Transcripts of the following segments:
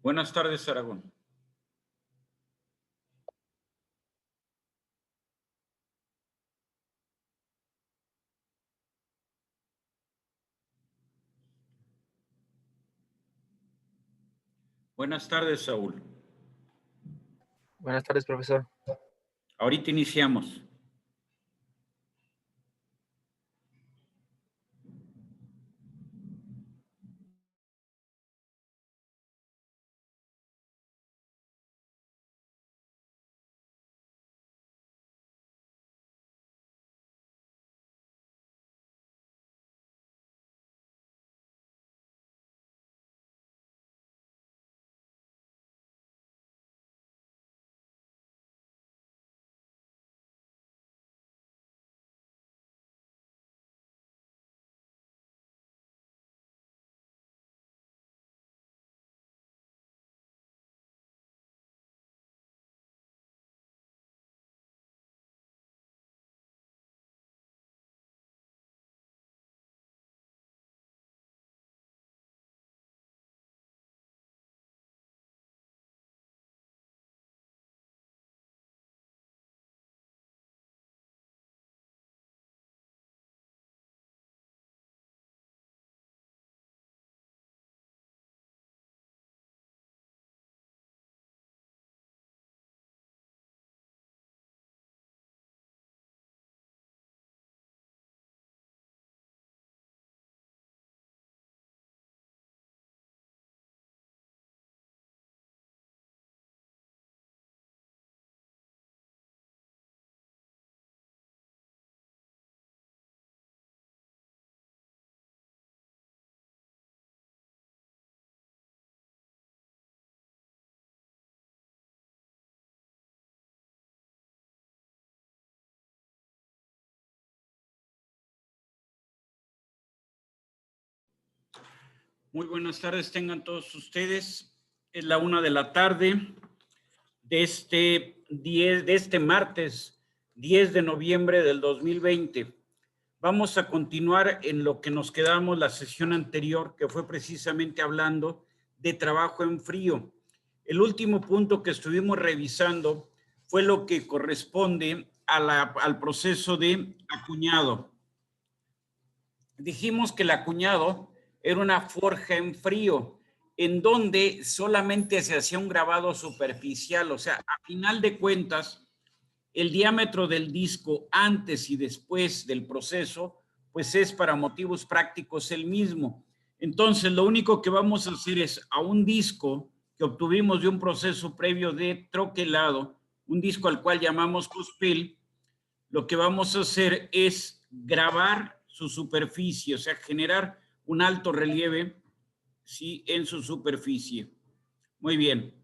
Buenas tardes, Aragón. Buenas tardes, Saúl. Buenas tardes, profesor. Ahorita iniciamos. Muy buenas tardes, tengan todos ustedes. Es la 1 de la tarde de este martes 10 de noviembre del 2020. Vamos a continuar en lo que nos quedamos la sesión anterior, que fue precisamente hablando de trabajo en frío. El último punto que estuvimos revisando fue lo que corresponde al proceso de acuñado. Dijimos que el acuñado era una forja en frío, en donde solamente se hacía un grabado superficial, o sea, a final de cuentas, el diámetro del disco antes y después del proceso, pues es para motivos prácticos el mismo. Entonces, lo único que vamos a hacer es a un disco que obtuvimos de un proceso previo de troquelado, un disco al cual llamamos cuspil, lo que vamos a hacer es grabar su superficie, o sea, generar un alto relieve, ¿sí?, en su superficie. Muy bien.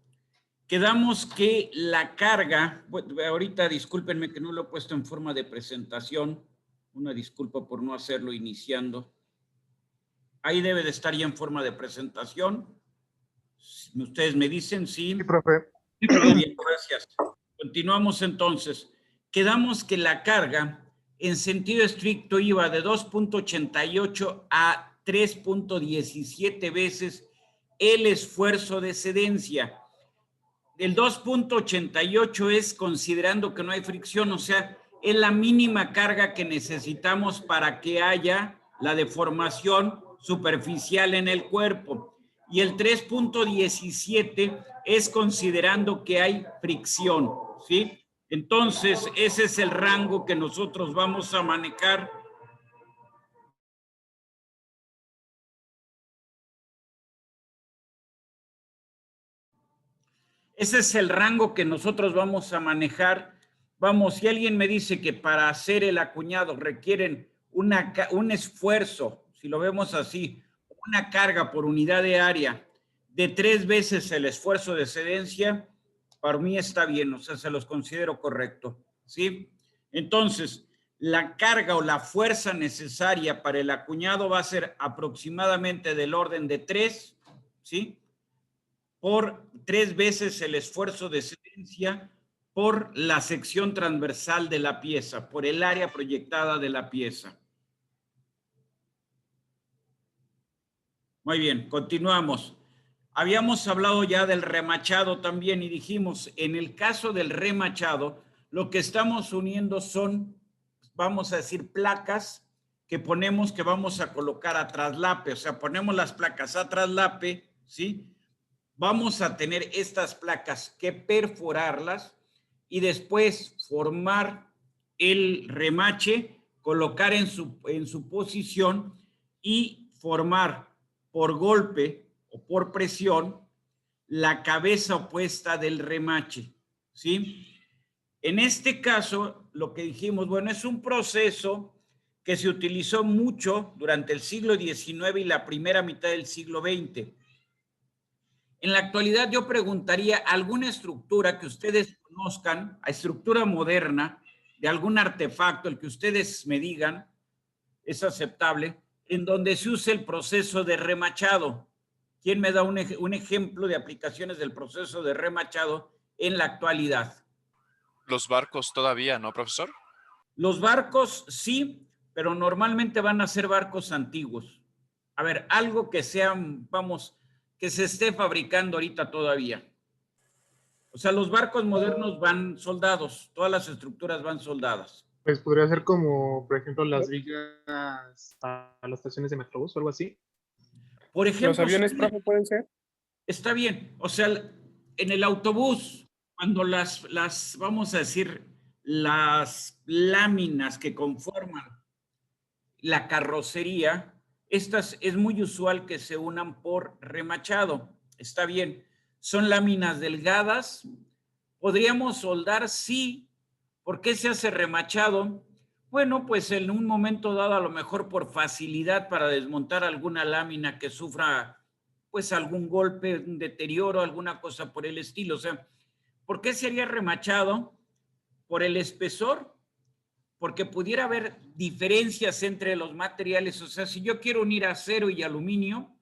Quedamos que la carga, bueno, ahorita discúlpenme que no lo he puesto en forma de presentación, una disculpa por no hacerlo iniciando. Ahí debe de estar ya en forma de presentación. Ustedes me dicen sí. Sí, profe. Muy bien, gracias. Continuamos entonces. Quedamos que la carga en sentido estricto iba de 2.88 a 3.17 veces el esfuerzo de cedencia. El 2.88 es considerando que no hay fricción, o sea, es la mínima carga que necesitamos para que haya la deformación superficial en el cuerpo. Y el 3.17 es considerando que hay fricción, ¿sí? Entonces, ese es el rango que nosotros vamos a manejar. Ese es el rango que nosotros vamos a manejar. Vamos, si alguien me dice que para hacer el acuñado requieren un esfuerzo, si lo vemos así, una carga por unidad de área de 3 veces el esfuerzo de cedencia, para mí está bien, o sea, se los considero correcto, ¿sí? Entonces, la carga o la fuerza necesaria para el acuñado va a ser aproximadamente del orden de 3, ¿sí?, por 3 veces el esfuerzo de cedencia por la sección transversal de la pieza, por el área proyectada de la pieza. Muy bien, continuamos. Habíamos hablado ya del remachado también y dijimos, en el caso del remachado, lo que estamos uniendo son, vamos a decir, placas que ponemos, que vamos a colocar a traslape, o sea, ponemos las placas a traslape, ¿sí? Vamos a tener estas placas que perforarlas y después formar el remache, colocar en su posición y formar por golpe o por presión la cabeza opuesta del remache, ¿sí? En este caso, lo que dijimos, bueno, es un proceso que se utilizó mucho durante el siglo XIX y la primera mitad del siglo XX. En la actualidad yo preguntaría alguna estructura que ustedes conozcan, a estructura moderna, de algún artefacto, el que ustedes me digan, es aceptable, en donde se use el proceso de remachado. ¿Quién me da un ejemplo de aplicaciones del proceso de remachado en la actualidad? Los barcos todavía, ¿no, profesor? Los barcos sí, pero normalmente van a ser barcos antiguos. A ver, algo que sean, vamos, que se esté fabricando ahorita todavía. O sea, los barcos modernos van soldados, todas las estructuras van soldadas. Pues podría ser como, por ejemplo, las vigas a las estaciones de Metrobús o algo así. Por ejemplo, ¿Los aviones, sí, profe, pueden ser? está bien. O sea, en el autobús, cuando vamos a decir, las láminas que conforman la carrocería, estas es muy usual que se unan por remachado. Está bien. Son láminas delgadas. ¿Podríamos soldar? Sí. ¿Por qué se hace remachado? Bueno, pues en un momento dado, a lo mejor por facilidad para desmontar alguna lámina que sufra pues algún golpe, un deterioro, alguna cosa por el estilo. O sea, ¿por qué sería remachado? Por el espesor, porque pudiera haber diferencias entre los materiales. O sea, si yo quiero unir acero y aluminio,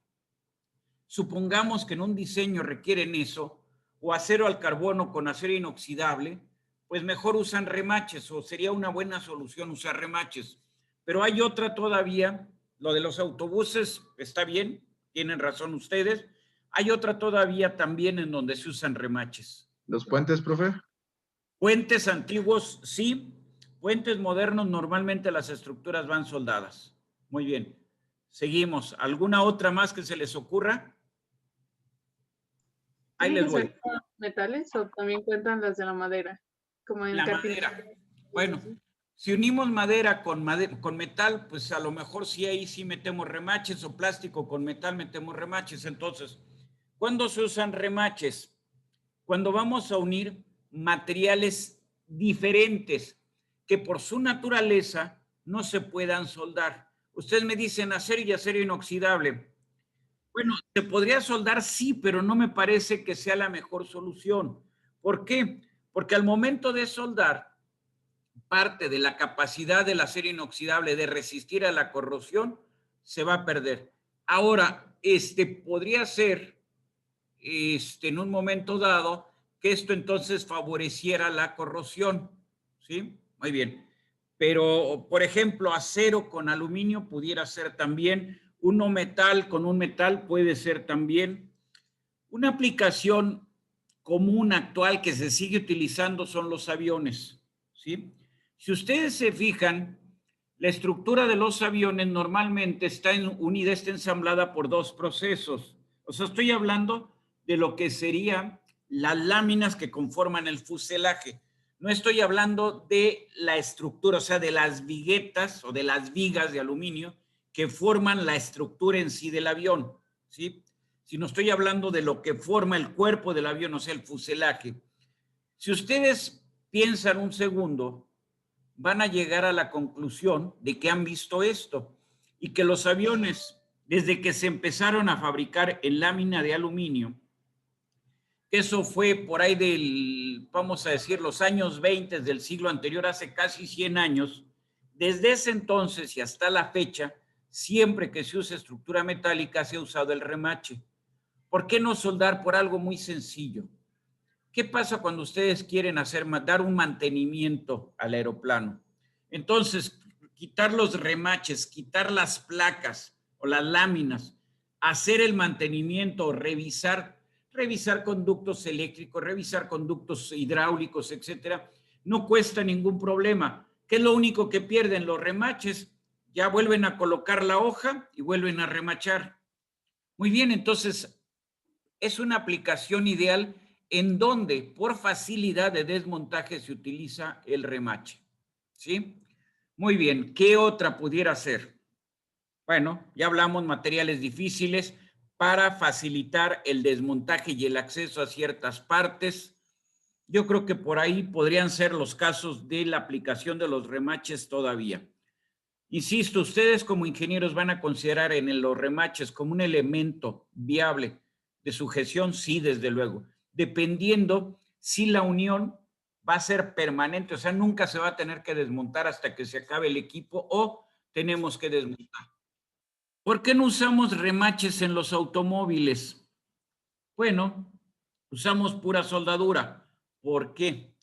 supongamos que en un diseño requieren eso, o acero al carbono con acero inoxidable, pues mejor usan remaches, o sería una buena solución usar remaches. Pero hay otra todavía, lo de los autobuses está bien, tienen razón ustedes. Hay otra todavía también en donde se usan remaches. ¿Los puentes, profe? Puentes antiguos, sí. Puentes modernos, normalmente las estructuras van soldadas. Muy bien. Seguimos. ¿Alguna otra más que se les ocurra? Ahí les voy. ¿Metales o también cuentan las de la madera? Como en La carpintería. madera. Bueno, si unimos madera con metal, pues a lo mejor sí ahí sí metemos remaches, o plástico con metal metemos remaches. Entonces, ¿cuándo se usan remaches? Cuando vamos a unir materiales diferentes que por su naturaleza no se puedan soldar. Ustedes me dicen acero y acero inoxidable. Bueno, se podría soldar, sí, pero no me parece que sea la mejor solución. ¿Por qué? Porque al momento de soldar, parte de la capacidad del acero inoxidable de resistir a la corrosión se va a perder. Ahora, podría ser, en un momento dado, que esto entonces favoreciera la corrosión, ¿sí? Muy bien. Pero, por ejemplo, acero con aluminio pudiera ser también, uno metal con un metal puede ser también. Una aplicación común actual que se sigue utilizando son los aviones, ¿sí? Si ustedes se fijan, la estructura de los aviones normalmente está unida, está ensamblada por dos procesos. O sea, estoy hablando de lo que serían las láminas que conforman el fuselaje. No estoy hablando de la estructura, o sea, de las viguetas o de las vigas de aluminio que forman la estructura en sí del avión, ¿sí? Sino estoy hablando de lo que forma el cuerpo del avión, o sea, el fuselaje. Si ustedes piensan un segundo, van a llegar a la conclusión de que han visto esto y que los aviones, desde que se empezaron a fabricar en lámina de aluminio, eso fue por ahí vamos a decir, los años 20 del siglo anterior, hace casi 100 años, desde ese entonces y hasta la fecha, siempre que se usa estructura metálica se ha usado el remache. ¿Por qué no soldar por algo muy sencillo? ¿Qué pasa cuando ustedes quieren dar un mantenimiento al aeroplano? Entonces, quitar los remaches, quitar las placas o las láminas, hacer el mantenimiento, revisar conductos eléctricos, revisar conductos hidráulicos, etcétera, no cuesta ningún problema. ¿Qué es lo único que pierden? Los remaches. Ya vuelven a colocar la hoja y vuelven a remachar. Muy bien, entonces es una aplicación ideal en donde por facilidad de desmontaje se utiliza el remache. ¿Sí? Muy bien, ¿qué otra pudiera ser? Bueno, ya hablamos materiales difíciles para facilitar el desmontaje y el acceso a ciertas partes. Yo creo que por ahí podrían ser los casos de la aplicación de los remaches todavía. Insisto, ustedes como ingenieros van a considerar en los remaches como un elemento viable de sujeción, sí, desde luego, dependiendo si la unión va a ser permanente, o sea, nunca se va a tener que desmontar hasta que se acabe el equipo o tenemos que desmontar. ¿Por qué no usamos remaches en los automóviles? Bueno, usamos pura soldadura. ¿Por qué?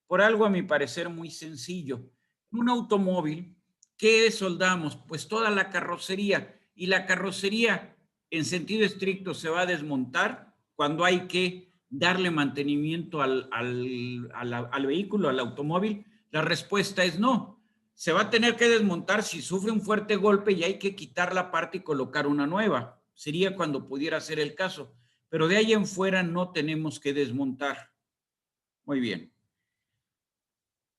Por algo a mi parecer muy sencillo. En un automóvil, ¿qué soldamos? Pues toda la carrocería. Y la carrocería, en sentido estricto, se va a desmontar cuando hay que darle mantenimiento al vehículo, al automóvil. La respuesta es no. Se va a tener que desmontar si sufre un fuerte golpe y hay que quitar la parte y colocar una nueva. Sería cuando pudiera ser el caso. Pero de ahí en fuera no tenemos que desmontar. Muy bien.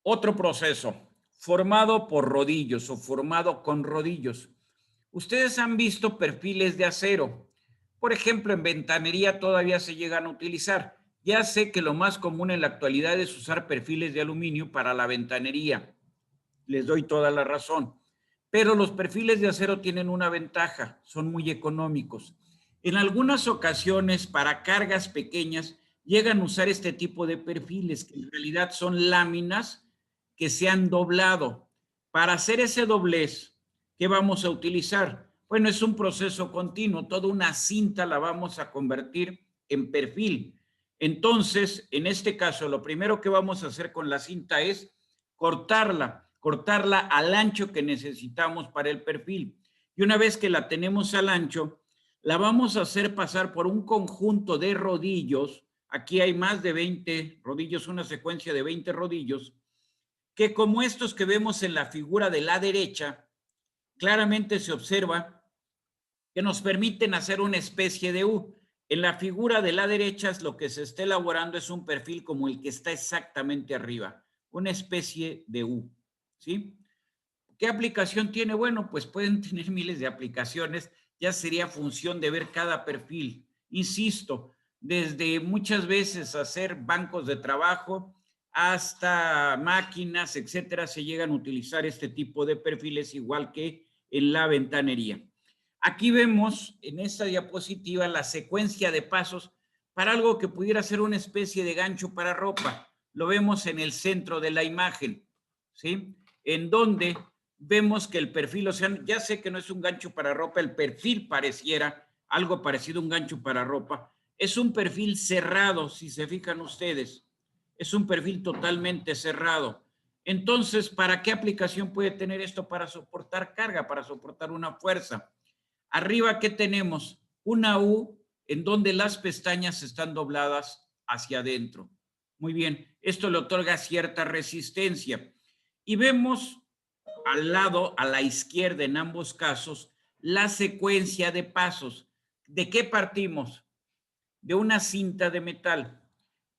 Otro proceso, formado por rodillos o formado con rodillos. Ustedes han visto perfiles de acero. Por ejemplo, en ventanería todavía se llegan a utilizar. Ya sé que lo más común en la actualidad es usar perfiles de aluminio para la ventanería. Les doy toda la razón. Pero los perfiles de acero tienen una ventaja, son muy económicos. En algunas ocasiones, para cargas pequeñas, llegan a usar este tipo de perfiles, que en realidad son láminas que se han doblado. Para hacer ese doblez, ¿qué vamos a utilizar? Bueno, es un proceso continuo, toda una cinta la vamos a convertir en perfil. Entonces, en este caso, lo primero que vamos a hacer con la cinta es cortarla al ancho que necesitamos para el perfil. Y una vez que la tenemos al ancho, la vamos a hacer pasar por un conjunto de rodillos. Aquí hay más de 20 rodillos, una secuencia de 20 rodillos, que como estos que vemos en la figura de la derecha, claramente se observa que nos permiten hacer una especie de U. En la figura de la derecha lo que se está elaborando es un perfil como el que está exactamente arriba, una especie de U. ¿Sí? ¿Qué aplicación tiene? Bueno, pues pueden tener miles de aplicaciones, ya sería función de ver cada perfil. Insisto, desde muchas veces hacer bancos de trabajo hasta máquinas, etcétera, se llegan a utilizar este tipo de perfiles igual que en la ventanería. Aquí vemos en esta diapositiva la secuencia de pasos para algo que pudiera ser una especie de gancho para ropa. Lo vemos en el centro de la imagen, ¿sí? En donde vemos que el perfil, o sea, ya sé que no es un gancho para ropa, el perfil pareciera algo parecido a un gancho para ropa. Es un perfil cerrado, si se fijan ustedes. Es un perfil totalmente cerrado. Entonces, ¿para qué aplicación puede tener esto? Para soportar carga, para soportar una fuerza. Arriba, ¿qué tenemos? Una U en donde las pestañas están dobladas hacia adentro. Muy bien, esto le otorga cierta resistencia. Y vemos al lado, a la izquierda en ambos casos, la secuencia de pasos. ¿De qué partimos? De una cinta de metal.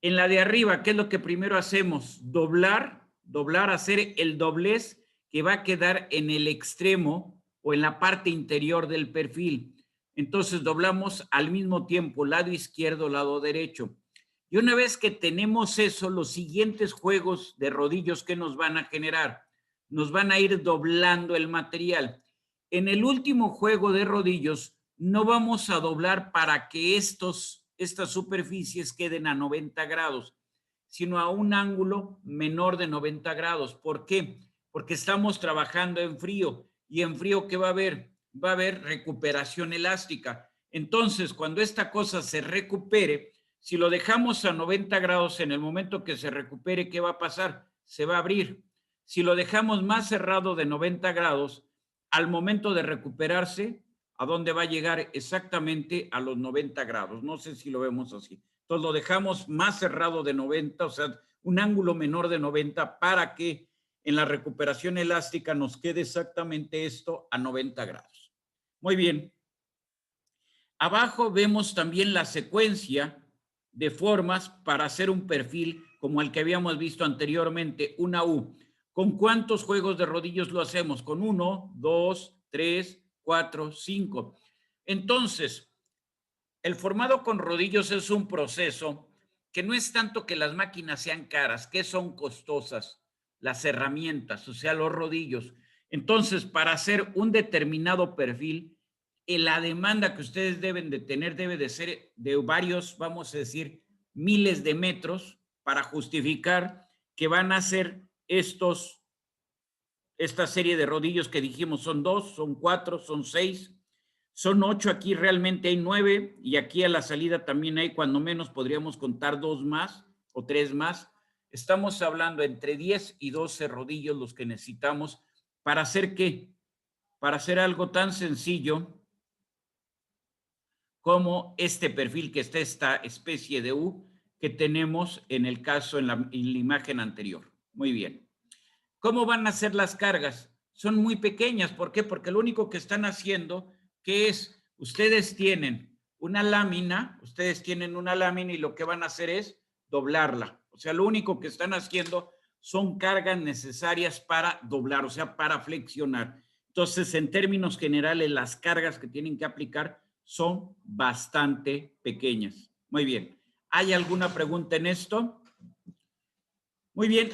En la de arriba, ¿qué es lo que primero hacemos? Doblar, hacer el doblez que va a quedar en el extremo o en la parte interior del perfil. Entonces doblamos al mismo tiempo lado izquierdo, lado derecho. Y una vez que tenemos eso, los siguientes juegos de rodillos que nos van a generar, nos van a ir doblando el material. En el último juego de rodillos, no vamos a doblar para que estas superficies queden a 90 grados, sino a un ángulo menor de 90 grados. ¿Por qué? Porque estamos trabajando en frío. ¿Y en frío qué va a haber? Va a haber recuperación elástica. Entonces, cuando esta cosa se recupere, si lo dejamos a 90 grados en el momento que se recupere, ¿qué va a pasar? Se va a abrir. Si lo dejamos más cerrado de 90 grados, al momento de recuperarse, ¿A dónde va a llegar? Exactamente a los 90 grados. No sé si lo vemos así. Entonces lo dejamos más cerrado de 90, o sea, un ángulo menor de 90 para que en la recuperación elástica nos quede exactamente esto a 90 grados. Muy bien. Abajo vemos también la secuencia de formas para hacer un perfil como el que habíamos visto anteriormente, una U. ¿Con cuántos juegos de rodillos lo hacemos? Con 1, 2, 3, 4, 5. Entonces, el formado con rodillos es un proceso que no es tanto que las máquinas sean caras, que son costosas, las herramientas, o sea, los rodillos. Entonces, para hacer un determinado perfil, la demanda que ustedes deben de tener debe de ser de varios, vamos a decir, miles de metros para justificar que van a ser esta serie de rodillos que dijimos son 2, son 4, son 6, son 8, aquí realmente hay 9 y aquí a la salida también hay, cuando menos podríamos contar 2 más o 3 más. Estamos hablando entre 10 y 12 rodillos los que necesitamos para hacer ¿qué? Para hacer algo tan sencillo como este perfil que está esta especie de U que tenemos en el caso en la imagen anterior. Muy bien. ¿Cómo van a ser las cargas? Son muy pequeñas. ¿Por qué? Porque lo único que están haciendo, que es, ustedes tienen una lámina y lo que van a hacer es doblarla. O sea, lo único que están haciendo son cargas necesarias para doblar, o sea, para flexionar. Entonces, en términos generales, las cargas que tienen que aplicar son bastante pequeñas. Muy bien. ¿Hay alguna pregunta en esto? Muy bien.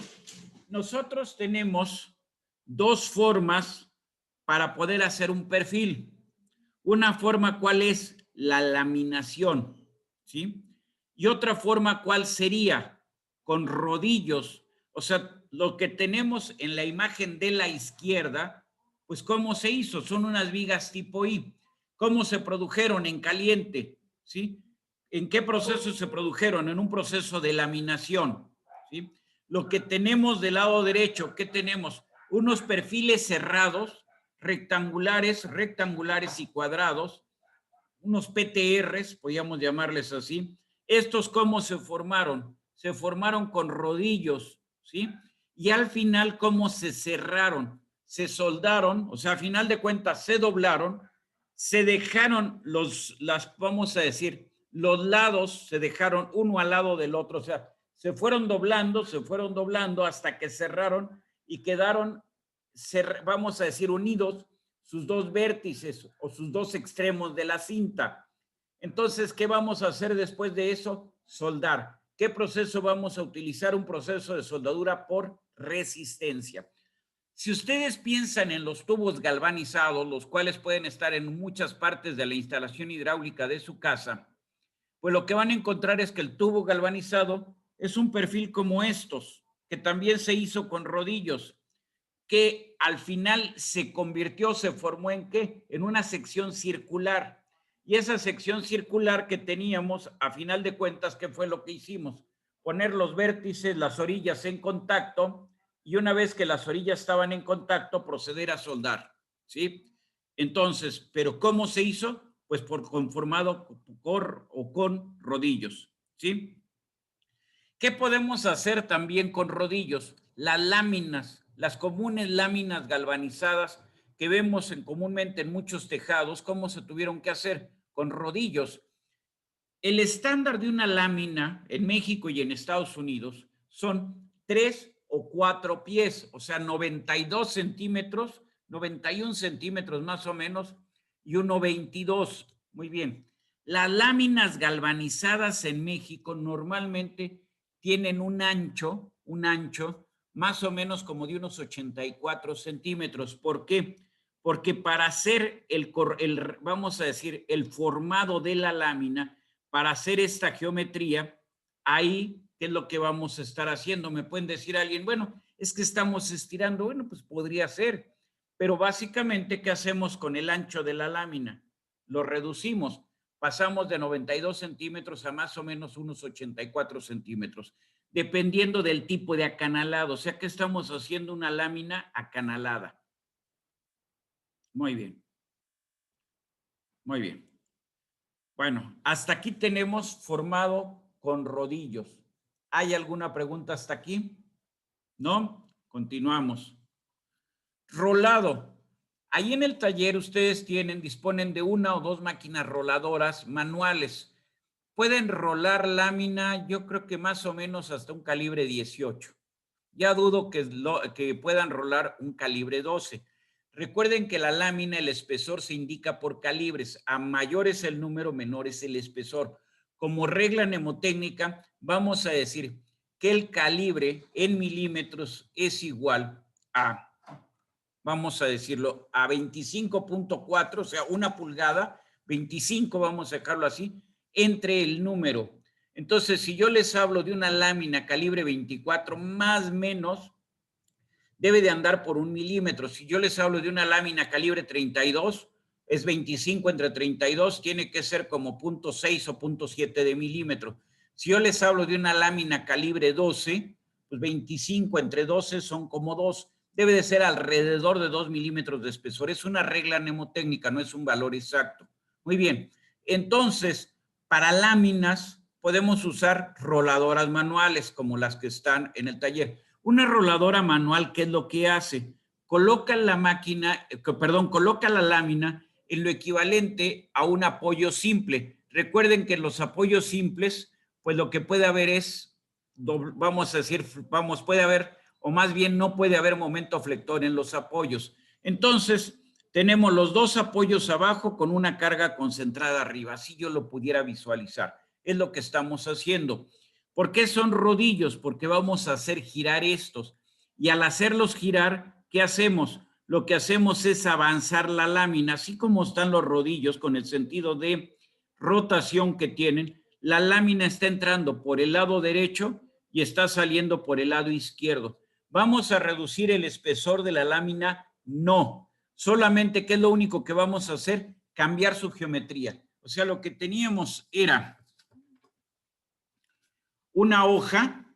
Nosotros tenemos dos formas para poder hacer un perfil. Una forma, ¿cuál es? La laminación, ¿sí? Y otra forma, ¿cuál sería? Con rodillos. O sea, lo que tenemos en la imagen de la izquierda, pues ¿cómo se hizo? Son unas vigas tipo I. ¿Cómo se produjeron? En caliente, ¿sí? ¿En qué proceso se produjeron? En un proceso de laminación, ¿sí? Lo que tenemos del lado derecho, ¿qué tenemos? Unos perfiles cerrados, rectangulares y cuadrados, unos PTRs, podríamos llamarles así. ¿Estos cómo se formaron? Se formaron con rodillos, ¿sí? Y al final, ¿cómo se cerraron? Se soldaron, o sea, a final de cuentas, se doblaron, se dejaron vamos a decir, los lados se dejaron uno al lado del otro, o sea, se fueron doblando hasta que cerraron y quedaron, vamos a decir, unidos sus dos vértices o sus dos extremos de la cinta. Entonces, ¿qué vamos a hacer después de eso? Soldar. ¿Qué proceso vamos a utilizar? Un proceso de soldadura por resistencia. Si ustedes piensan en los tubos galvanizados, los cuales pueden estar en muchas partes de la instalación hidráulica de su casa, pues lo que van a encontrar es que el tubo galvanizado es un perfil como estos, que también se hizo con rodillos, que al final se formó ¿en qué? En una sección circular. Y esa sección circular que teníamos, a final de cuentas, ¿qué fue lo que hicimos? Poner los vértices, las orillas en contacto, y una vez que las orillas estaban en contacto, proceder a soldar, ¿sí? Entonces, ¿pero cómo se hizo? Pues conformado con rodillos, ¿sí? ¿Qué podemos hacer también con rodillos? Las láminas, las comunes láminas galvanizadas que vemos comúnmente en muchos tejados, ¿cómo se tuvieron que hacer? Con rodillos. El estándar de una lámina en México y en Estados Unidos son 3 o 4 pies, o sea, 92 centímetros, 91 centímetros más o menos, y 1,22. Muy bien. Las láminas galvanizadas en México normalmente tienen un ancho más o menos como de unos 84 centímetros. ¿Por qué? Porque para hacer vamos a decir, el formado de la lámina, para hacer esta geometría, ahí, ¿qué es lo que vamos a estar haciendo? Me pueden decir a alguien, bueno, es que estamos estirando. Bueno, pues podría ser, pero básicamente, ¿qué hacemos con el ancho de la lámina? Lo reducimos, pasamos de 92 centímetros a más o menos unos 84 centímetros, dependiendo del tipo de acanalado. O sea que estamos haciendo una lámina acanalada. Muy bien. Muy bien. Bueno, hasta aquí tenemos formado con rodillos. ¿Hay alguna pregunta hasta aquí? ¿No? Continuamos. Rolado. Ahí en el taller ustedes disponen de una o dos máquinas roladoras manuales. Pueden rolar lámina, yo creo que más o menos hasta un calibre 18. Ya dudo que puedan rolar un calibre 12. Recuerden que la lámina, el espesor se indica por calibres. A mayor es el número, menor es el espesor. Como regla mnemotécnica, vamos a decir que el calibre en milímetros es igual a, vamos a decirlo, a 25.4, o sea, 1 pulgada, 25, vamos a sacarlo así, entre el número. Entonces, si yo les hablo de una lámina calibre 24, más o menos, debe de andar por 1 milímetro. Si yo les hablo de una lámina calibre 32, es 25 entre 32, tiene que ser como 0.6 o 0.7 de milímetro. Si yo les hablo de una lámina calibre 12, pues 25 entre 12 son como 2. Debe de ser alrededor de 2 milímetros de espesor. Es una regla mnemotécnica, no es un valor exacto. Muy bien. Entonces, para láminas podemos usar roladoras manuales como las que están en el taller. Una roladora manual, ¿qué es lo que hace? Coloca la lámina en lo equivalente a un apoyo simple. Recuerden que en los apoyos simples, pues lo que puede haber es, vamos a decir, puede haber, o más bien no puede haber momento flector en los apoyos. Entonces, tenemos los dos apoyos abajo con una carga concentrada arriba. Así yo lo pudiera visualizar. Es lo que estamos haciendo. ¿Por qué son rodillos? Porque vamos a hacer girar estos. Y al hacerlos girar, ¿qué hacemos? Lo que hacemos es avanzar la lámina, así como están los rodillos con el sentido de rotación que tienen. La lámina está entrando por el lado derecho y está saliendo por el lado izquierdo. ¿Vamos a reducir el espesor de la lámina? No. Solamente, ¿qué es lo único que vamos a hacer? Cambiar su geometría. O sea, lo que teníamos era una hoja,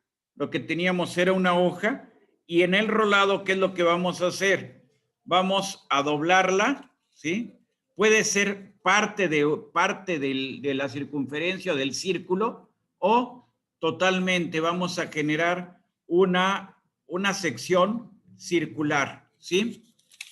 y en el rolado, ¿qué es lo que vamos a hacer? Vamos a doblarla, ¿sí? Puede ser parte de la circunferencia del círculo o totalmente vamos a generar una sección circular, ¿sí?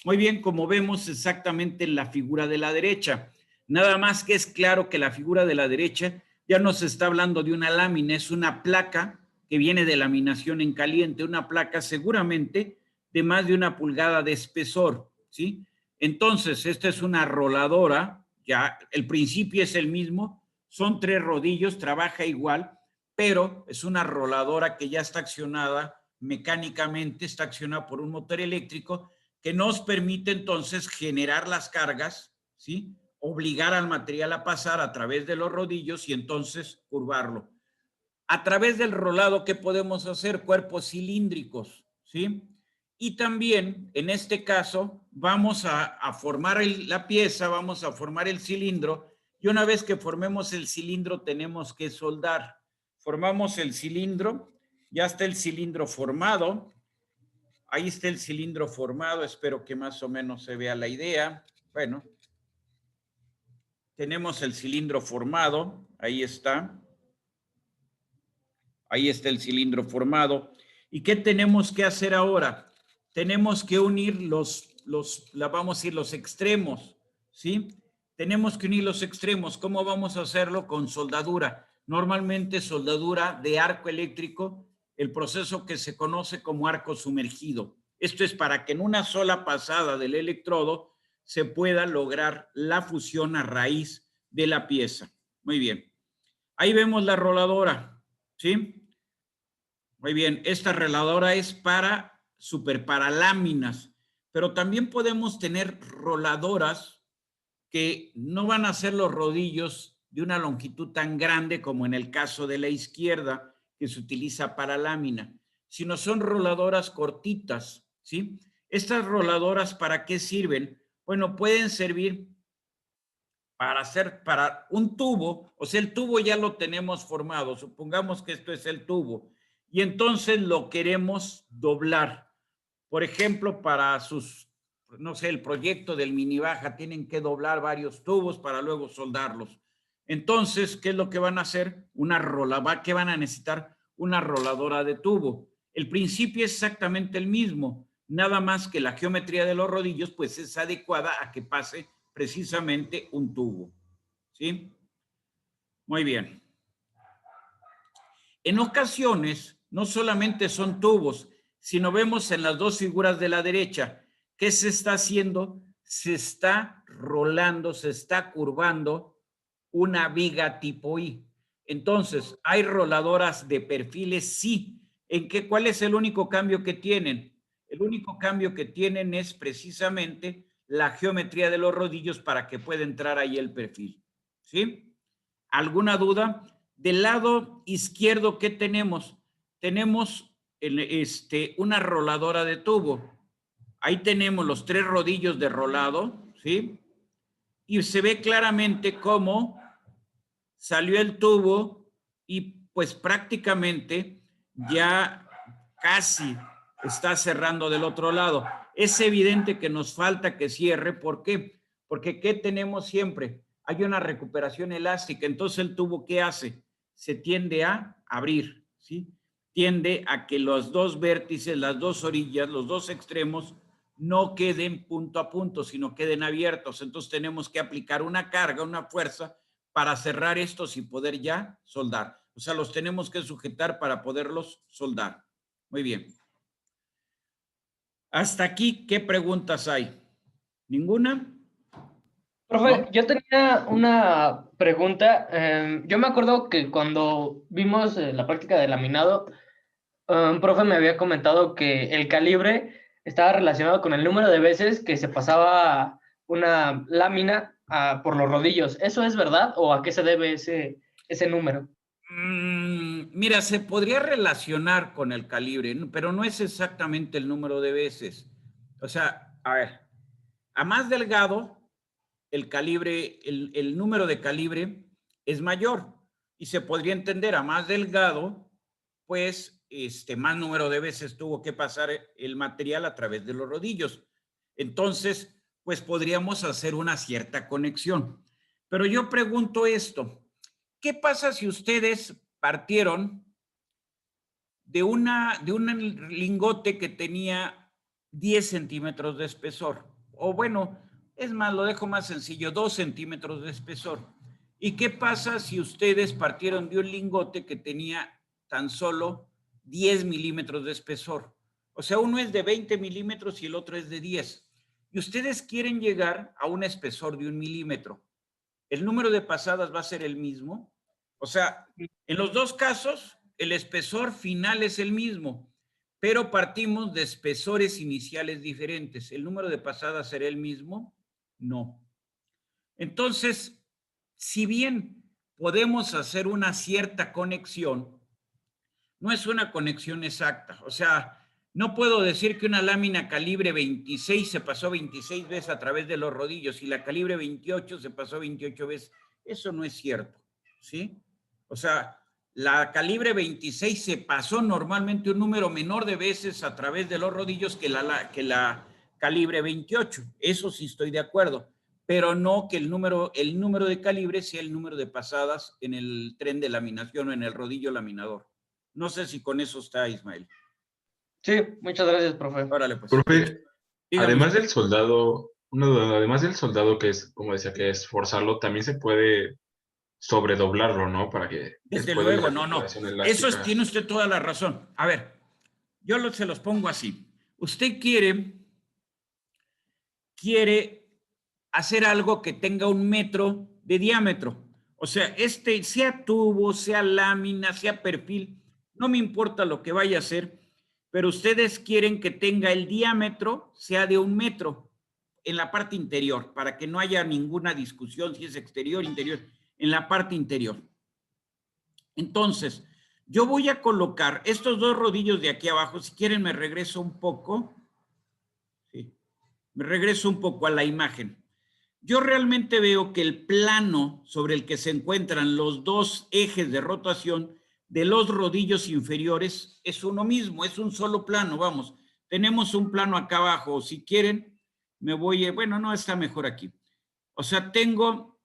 Muy bien, como vemos exactamente en la figura de la derecha. Nada más que es claro que la figura de la derecha ya no se está hablando de una lámina, es una placa que viene de laminación en caliente, una placa seguramente de más de 1 pulgada de espesor, ¿sí? Entonces, esta es una roladora, ya el principio es el mismo, son 3 rodillos, trabaja igual, pero es una roladora que ya está accionada mecánicamente, está accionada por un motor eléctrico que nos permite entonces generar las cargas, ¿sí? Obligar al material a pasar a través de los rodillos y entonces curvarlo. A través del rolado, ¿qué podemos hacer? Cuerpos cilíndricos, ¿sí? Y también, en este caso, vamos a formar la pieza, vamos a formar el cilindro, y una vez que formemos el cilindro, tenemos que soldar. Formamos el cilindro, ya está el cilindro formado. Ahí está el cilindro formado, espero que más o menos se vea la idea. Bueno, tenemos el cilindro formado, ahí está. Ahí está el cilindro formado. ¿Y qué tenemos que hacer ahora? Tenemos que unir los extremos, ¿sí? Tenemos que unir los extremos. ¿Cómo vamos a hacerlo? Con soldadura. Normalmente soldadura de arco eléctrico, el proceso que se conoce como arco sumergido. Esto es para que en una sola pasada del electrodo se pueda lograr la fusión a raíz de la pieza. Muy bien. Ahí vemos la roladora, ¿sí? Muy bien, esta roladora es para láminas, pero también podemos tener roladoras que no van a ser los rodillos de una longitud tan grande como en el caso de la izquierda, que se utiliza para lámina, sino son roladoras cortitas, ¿sí? Estas roladoras, ¿para qué sirven? Bueno, pueden servir para un tubo, o sea, el tubo ya lo tenemos formado, supongamos que esto es el tubo, y entonces lo queremos doblar. Por ejemplo, para no sé, el proyecto del mini baja, tienen que doblar varios tubos para luego soldarlos. Entonces, ¿qué es lo que van a hacer? ¿Qué van a necesitar? Una roladora de tubo. El principio es exactamente el mismo, nada más que la geometría de los rodillos pues es adecuada a que pase precisamente un tubo. ¿Sí? Muy bien. En ocasiones, no solamente son tubos, sino vemos en las dos figuras de la derecha, ¿qué se está haciendo? Se está rolando, se está curvando una viga tipo I. Entonces, ¿hay roladoras de perfiles? Sí. ¿Cuál es el único cambio que tienen? El único cambio que tienen es precisamente la geometría de los rodillos para que pueda entrar ahí el perfil. ¿Sí? ¿Alguna duda? Del lado izquierdo, ¿qué tenemos? Tenemos una roladora de tubo. Ahí tenemos los 3 rodillos de rolado, ¿sí? Y se ve claramente cómo salió el tubo y pues prácticamente ya casi está cerrando del otro lado. Es evidente que nos falta que cierre. ¿Por qué? Porque ¿qué tenemos siempre? Hay una recuperación elástica. Entonces el tubo, ¿qué hace? Se tiende a abrir, ¿sí? Tiende a que los dos vértices, las dos orillas, los dos extremos no queden punto a punto, sino queden abiertos. Entonces tenemos que aplicar una carga, una fuerza para cerrar estos y poder ya soldar. O sea, los tenemos que sujetar para poderlos soldar. Muy bien. Hasta aquí, ¿qué preguntas hay? ¿Ninguna? Profe, ¿No? yo tenía una pregunta. Yo me acuerdo que cuando vimos la práctica de laminado, un profe me había comentado que el calibre estaba relacionado con el número de veces que se pasaba una lámina por los rodillos. ¿Eso es verdad o a qué se debe ese número? Mira, se podría relacionar con el calibre, pero no es exactamente el número de veces. O sea, a ver, a más delgado, el calibre, el número de calibre es mayor. Y se podría entender, a más delgado, pues más número de veces tuvo que pasar el material a través de los rodillos. Entonces, pues podríamos hacer una cierta conexión. Pero yo pregunto esto, ¿qué pasa si ustedes partieron de un lingote que tenía 10 centímetros de espesor? O bueno, es más, lo dejo más sencillo, 2 centímetros de espesor. ¿Y qué pasa si ustedes partieron de un lingote que tenía tan solo 10 milímetros de espesor? O sea, uno es de 20 milímetros y el otro es de 10. Y ustedes quieren llegar a un espesor de 1 milímetro. ¿El número de pasadas va a ser el mismo? O sea, en los dos casos, el espesor final es el mismo, pero partimos de espesores iniciales diferentes. ¿El número de pasadas será el mismo? No. Entonces, si bien podemos hacer una cierta conexión, no es una conexión exacta. O sea, no puedo decir que una lámina calibre 26 se pasó 26 veces a través de los rodillos y la calibre 28 se pasó 28 veces. Eso no es cierto, ¿sí? O sea, la calibre 26 se pasó normalmente un número menor de veces a través de los rodillos que la calibre 28. Eso sí estoy de acuerdo, pero no que el número de calibre sea el número de pasadas en el tren de laminación o en el rodillo laminador. No sé si con eso está, Ismael. Sí, muchas gracias, profe. Órale, pues. Profe, Dígame. además del soldado, una duda, además del soldado que es, como decía, que es forzarlo, también se puede sobredoblarlo, ¿no? Para que Desde después de la luego, no. recuperación Eso elástica- tiene usted toda la razón. A ver, yo se los pongo así. Usted quiere hacer algo que tenga 1 metro de diámetro. O sea, sea tubo, sea lámina, sea perfil, no me importa lo que vaya a hacer, pero ustedes quieren que tenga el diámetro, sea de 1 metro en la parte interior, para que no haya ninguna discusión si es exterior, interior, en la parte interior. Entonces, yo voy a colocar estos 2 rodillos de aquí abajo. Si quieren, me regreso un poco. Sí, me regreso un poco a la imagen. Yo realmente veo que el plano sobre el que se encuentran los 2 ejes de rotación de los rodillos inferiores es uno mismo, es un solo plano, vamos. Tenemos un plano acá abajo, si quieren, Me voy, bueno, no, está mejor aquí. O sea, tengo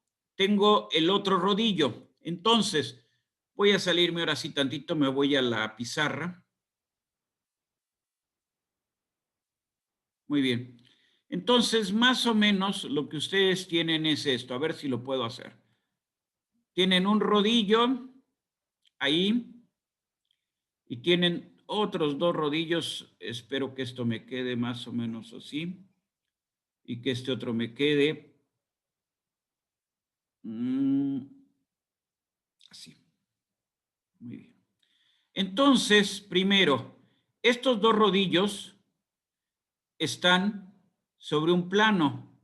el otro rodillo. Entonces, voy a salirme ahora sí tantito, me voy a la pizarra. Muy bien. Entonces, más o menos lo que ustedes tienen es esto. A ver si lo puedo hacer. Tienen un rodillo ahí y tienen otros dos rodillos. Espero que esto me quede más o menos así y que este otro me quede así. Muy bien. Entonces, primero, estos dos rodillos están sobre un plano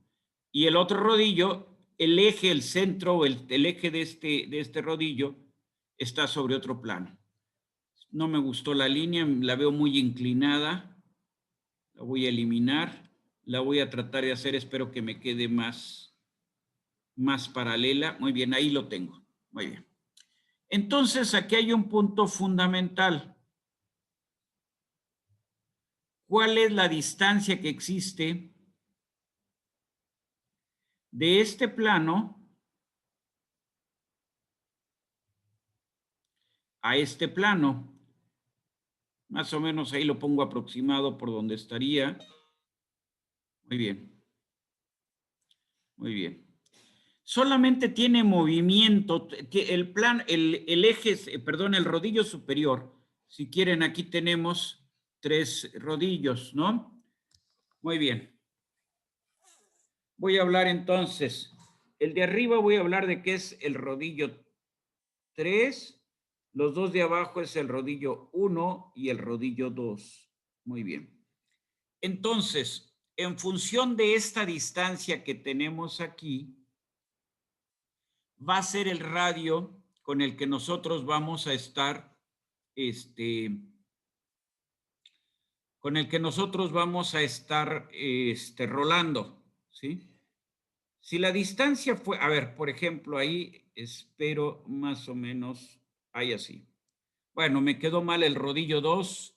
y el otro rodillo, el eje, el centro, el eje de este rodillo está sobre otro plano. No me gustó la línea, la veo muy inclinada, la voy a eliminar, la voy a tratar de hacer, espero que me quede más paralela. Muy bien, ahí lo tengo. Muy bien. Entonces, aquí hay un punto fundamental. ¿Cuál es la distancia que existe de este plano a este plano? Más o menos ahí lo pongo aproximado por donde estaría. Muy bien. Muy bien. Solamente tiene movimiento, el eje, perdón, el rodillo superior. Si quieren, aquí tenemos 3 rodillos, ¿no? Muy bien. Voy a hablar entonces, el de arriba voy a hablar de qué es el rodillo 3, los dos de abajo es el rodillo 1 y el rodillo 2. Muy bien. Entonces, en función de esta distancia que tenemos aquí, va a ser el radio con el que nosotros vamos a estar, rolando, ¿sí? Si la distancia fue, a ver, por ejemplo, ahí espero más o menos, ahí así. Bueno, me quedó mal el rodillo 2.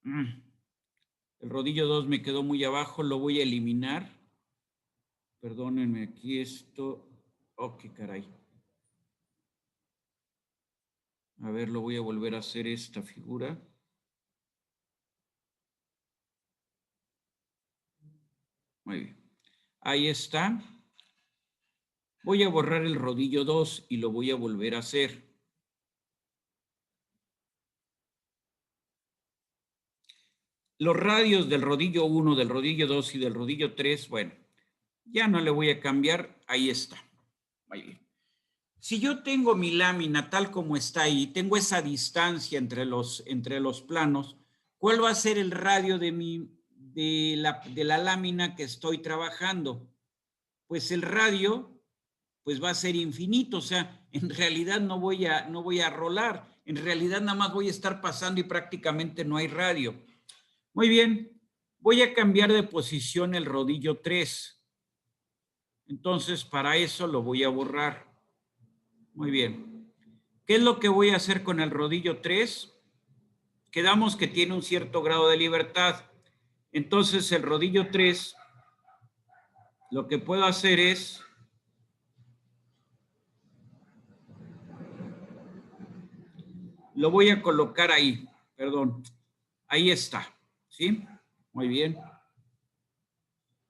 El rodillo 2 me quedó muy abajo, lo voy a eliminar. Perdónenme aquí esto. Oh, qué caray. A ver, lo voy a volver a hacer esta figura. Muy bien. Ahí está. Voy a borrar el rodillo 2 y lo voy a volver a hacer. Los radios del rodillo 1, del rodillo 2 y del rodillo 3, bueno, ya no le voy a cambiar. Ahí está. Muy bien. Si yo tengo mi lámina tal como está ahí, tengo esa distancia entre los planos, ¿cuál va a ser el radio de la lámina que estoy trabajando? Pues el radio pues va a ser infinito, o sea, en realidad no voy a rolar, en realidad nada más voy a estar pasando y prácticamente no hay radio. Muy bien, voy a cambiar de posición el rodillo 3. Entonces, para eso lo voy a borrar. Muy bien. ¿Qué es lo que voy a hacer con el rodillo 3? Quedamos que tiene un cierto grado de libertad. Entonces, el rodillo 3, lo que puedo hacer es lo voy a colocar ahí, perdón. Ahí está, ¿sí? Muy bien.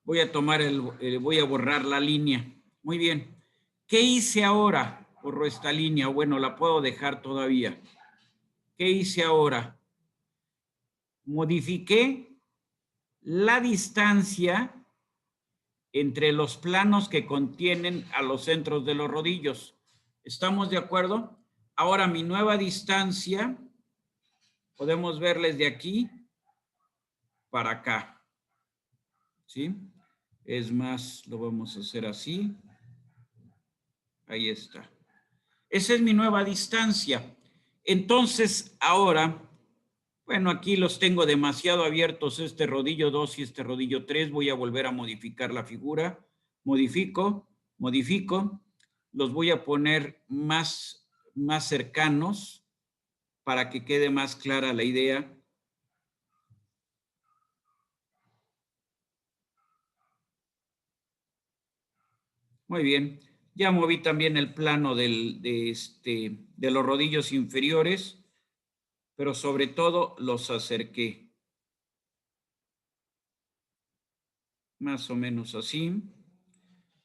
Voy a tomar voy a borrar la línea. Muy bien. ¿Qué hice ahora? Borro esta línea. Bueno, la puedo dejar todavía. ¿Qué hice ahora? Modifiqué la distancia entre los planos que contienen a los centros de los rodillos. ¿Estamos de acuerdo? Ahora mi nueva distancia, podemos verles de aquí para acá. ¿Sí? Es más, lo vamos a hacer así. Ahí está. Esa es mi nueva distancia. Entonces, ahora, bueno, aquí los tengo demasiado abiertos, este rodillo 2 y este rodillo 3. Voy a volver a modificar la figura. Modifico. Los voy a poner más cercanos para que quede más clara la idea. Muy bien. Ya moví también el plano de los rodillos inferiores, pero sobre todo los acerqué. Más o menos así.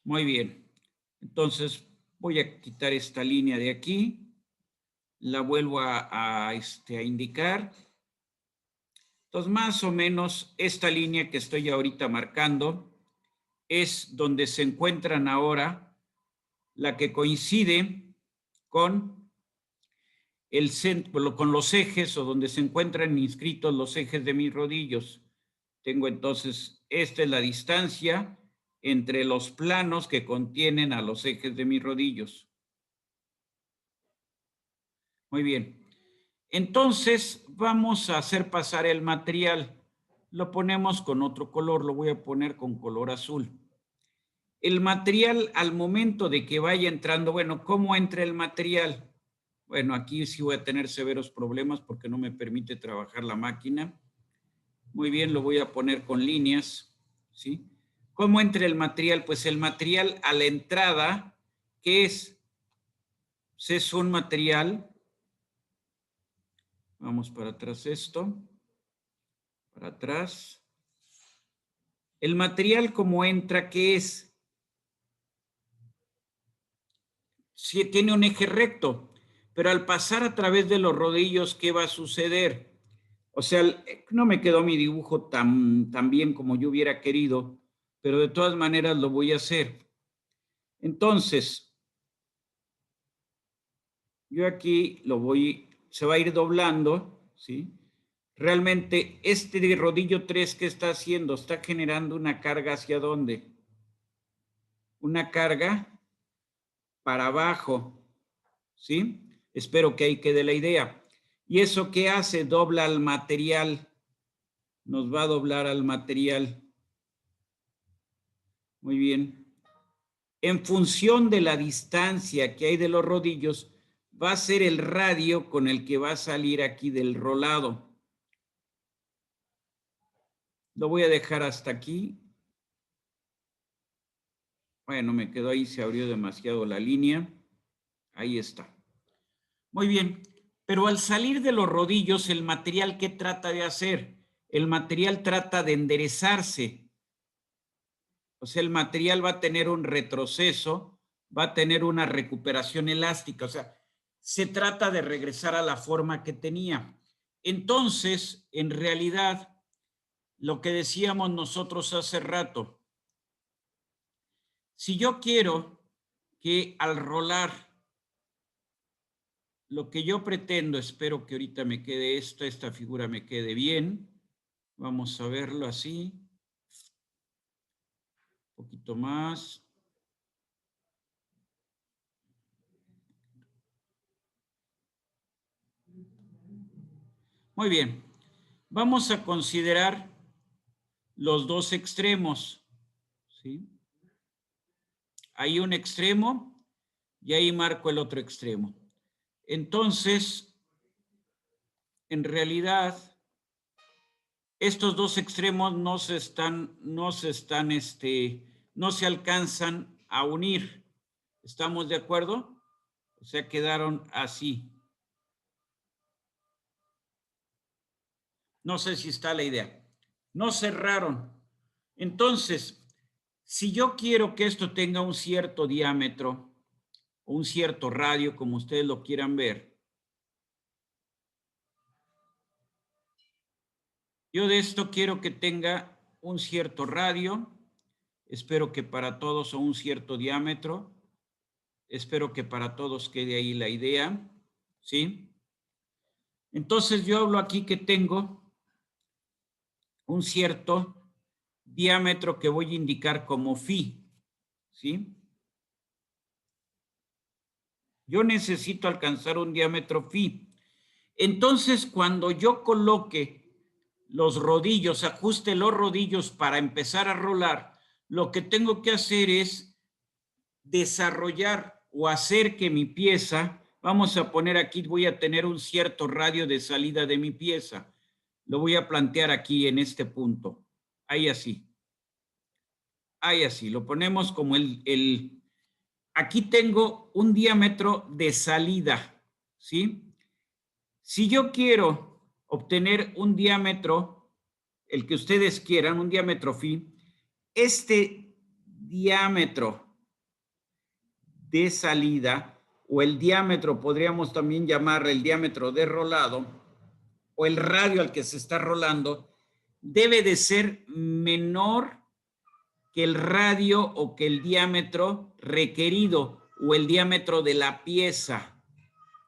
Muy bien. Entonces voy a quitar esta línea de aquí. La vuelvo a indicar. Entonces, más o menos esta línea que estoy ahorita marcando es donde se encuentran ahora la que coincide con el centro, con los ejes o donde se encuentran inscritos los ejes de mis rodillos. Tengo entonces, esta es la distancia entre los planos que contienen a los ejes de mis rodillos. Muy bien. Entonces, vamos a hacer pasar el material. Lo ponemos con otro color, lo voy a poner con color azul. El material al momento de que vaya entrando, bueno, ¿cómo entra el material? Bueno, aquí sí voy a tener severos problemas porque no me permite trabajar la máquina. Muy bien, lo voy a poner con líneas, ¿sí? ¿Cómo entra el material? Pues el material a la entrada, ¿qué es? Pues es un material, vamos para atrás esto, para atrás. El material como entra, ¿qué es? Sí, tiene un eje recto, pero al pasar a través de los rodillos, ¿qué va a suceder? O sea, no me quedó mi dibujo tan bien como yo hubiera querido, pero de todas maneras lo voy a hacer. Entonces, yo aquí se va a ir doblando, ¿sí? Realmente este de rodillo 3, ¿qué está haciendo? Está generando una carga ¿hacia dónde? Una carga para abajo, ¿sí? Espero que ahí quede la idea. ¿Y eso qué hace? Dobla al material. Nos va a doblar al material. Muy bien. En función de la distancia que hay de los rodillos, va a ser el radio con el que va a salir aquí del rolado. Lo voy a dejar hasta aquí. Bueno, me quedó ahí, se abrió demasiado la línea. Ahí está. Muy bien, pero al salir de los rodillos, el material, ¿qué trata de hacer? El material trata de enderezarse. O sea, el material va a tener un retroceso, va a tener una recuperación elástica. O sea, se trata de regresar a la forma que tenía. Entonces, en realidad, lo que decíamos nosotros hace rato, si yo quiero que al rolar, lo que yo pretendo, espero que ahorita me quede esta figura me quede bien. Vamos a verlo así. Un poquito más. Muy bien. Vamos a considerar los dos extremos, ¿sí? Hay un extremo y ahí marco el otro extremo. Entonces, en realidad, estos dos extremos no se alcanzan a unir. ¿Estamos de acuerdo? O sea, quedaron así. No sé si está la idea. No cerraron. Entonces, si yo quiero que esto tenga un cierto diámetro, o un cierto radio, como ustedes lo quieran ver, yo de esto quiero que tenga un cierto radio, espero que para todos, o un cierto diámetro, espero que para todos quede ahí la idea, ¿sí? Entonces yo hablo aquí que tengo un cierto diámetro que voy a indicar como phi, ¿sí? Yo necesito alcanzar un diámetro phi. Entonces, cuando yo coloque los rodillos, ajuste los rodillos para empezar a rolar, lo que tengo que hacer es desarrollar o hacer que mi pieza, vamos a poner aquí, voy a tener un cierto radio de salida de mi pieza. Lo voy a plantear aquí en este punto. Ahí así. Ahí así. Lo ponemos como el aquí tengo un diámetro de salida, ¿sí? Si yo quiero obtener un diámetro, el que ustedes quieran, un diámetro phi, este diámetro de salida, o el diámetro, podríamos también llamarle el diámetro de rolado, o el radio al que se está rolando, debe de ser menor que el radio o que el diámetro requerido o el diámetro de la pieza,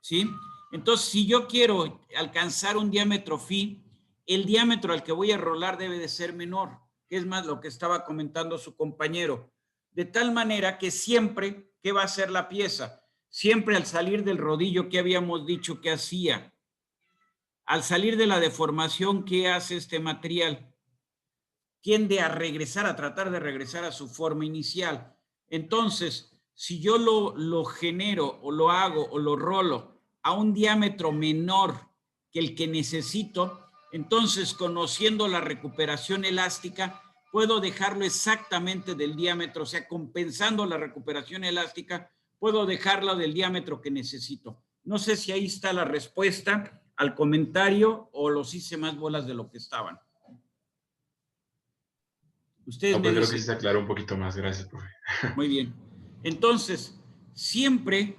¿sí? Entonces, si yo quiero alcanzar un diámetro phi, el diámetro al que voy a rolar debe de ser menor, que es más lo que estaba comentando su compañero, de tal manera que siempre, ¿qué va a hacer la pieza? Siempre al salir del rodillo, ¿qué habíamos dicho que hacía? Al salir de la deformación, ¿qué hace este material? Tiende a regresar, a tratar de regresar a su forma inicial. Entonces, si yo lo genero o lo hago o lo rolo a un diámetro menor que el que necesito, entonces, conociendo la recuperación elástica, puedo dejarlo exactamente del diámetro, o sea, compensando la recuperación elástica, puedo dejarlo del diámetro que necesito. No sé si ahí está la respuesta al comentario o los hice más bolas de lo que estaban. Ustedes No, pues me creo que dicen. sí se aclaró un poquito más. Gracias, profe. Muy bien. Entonces, siempre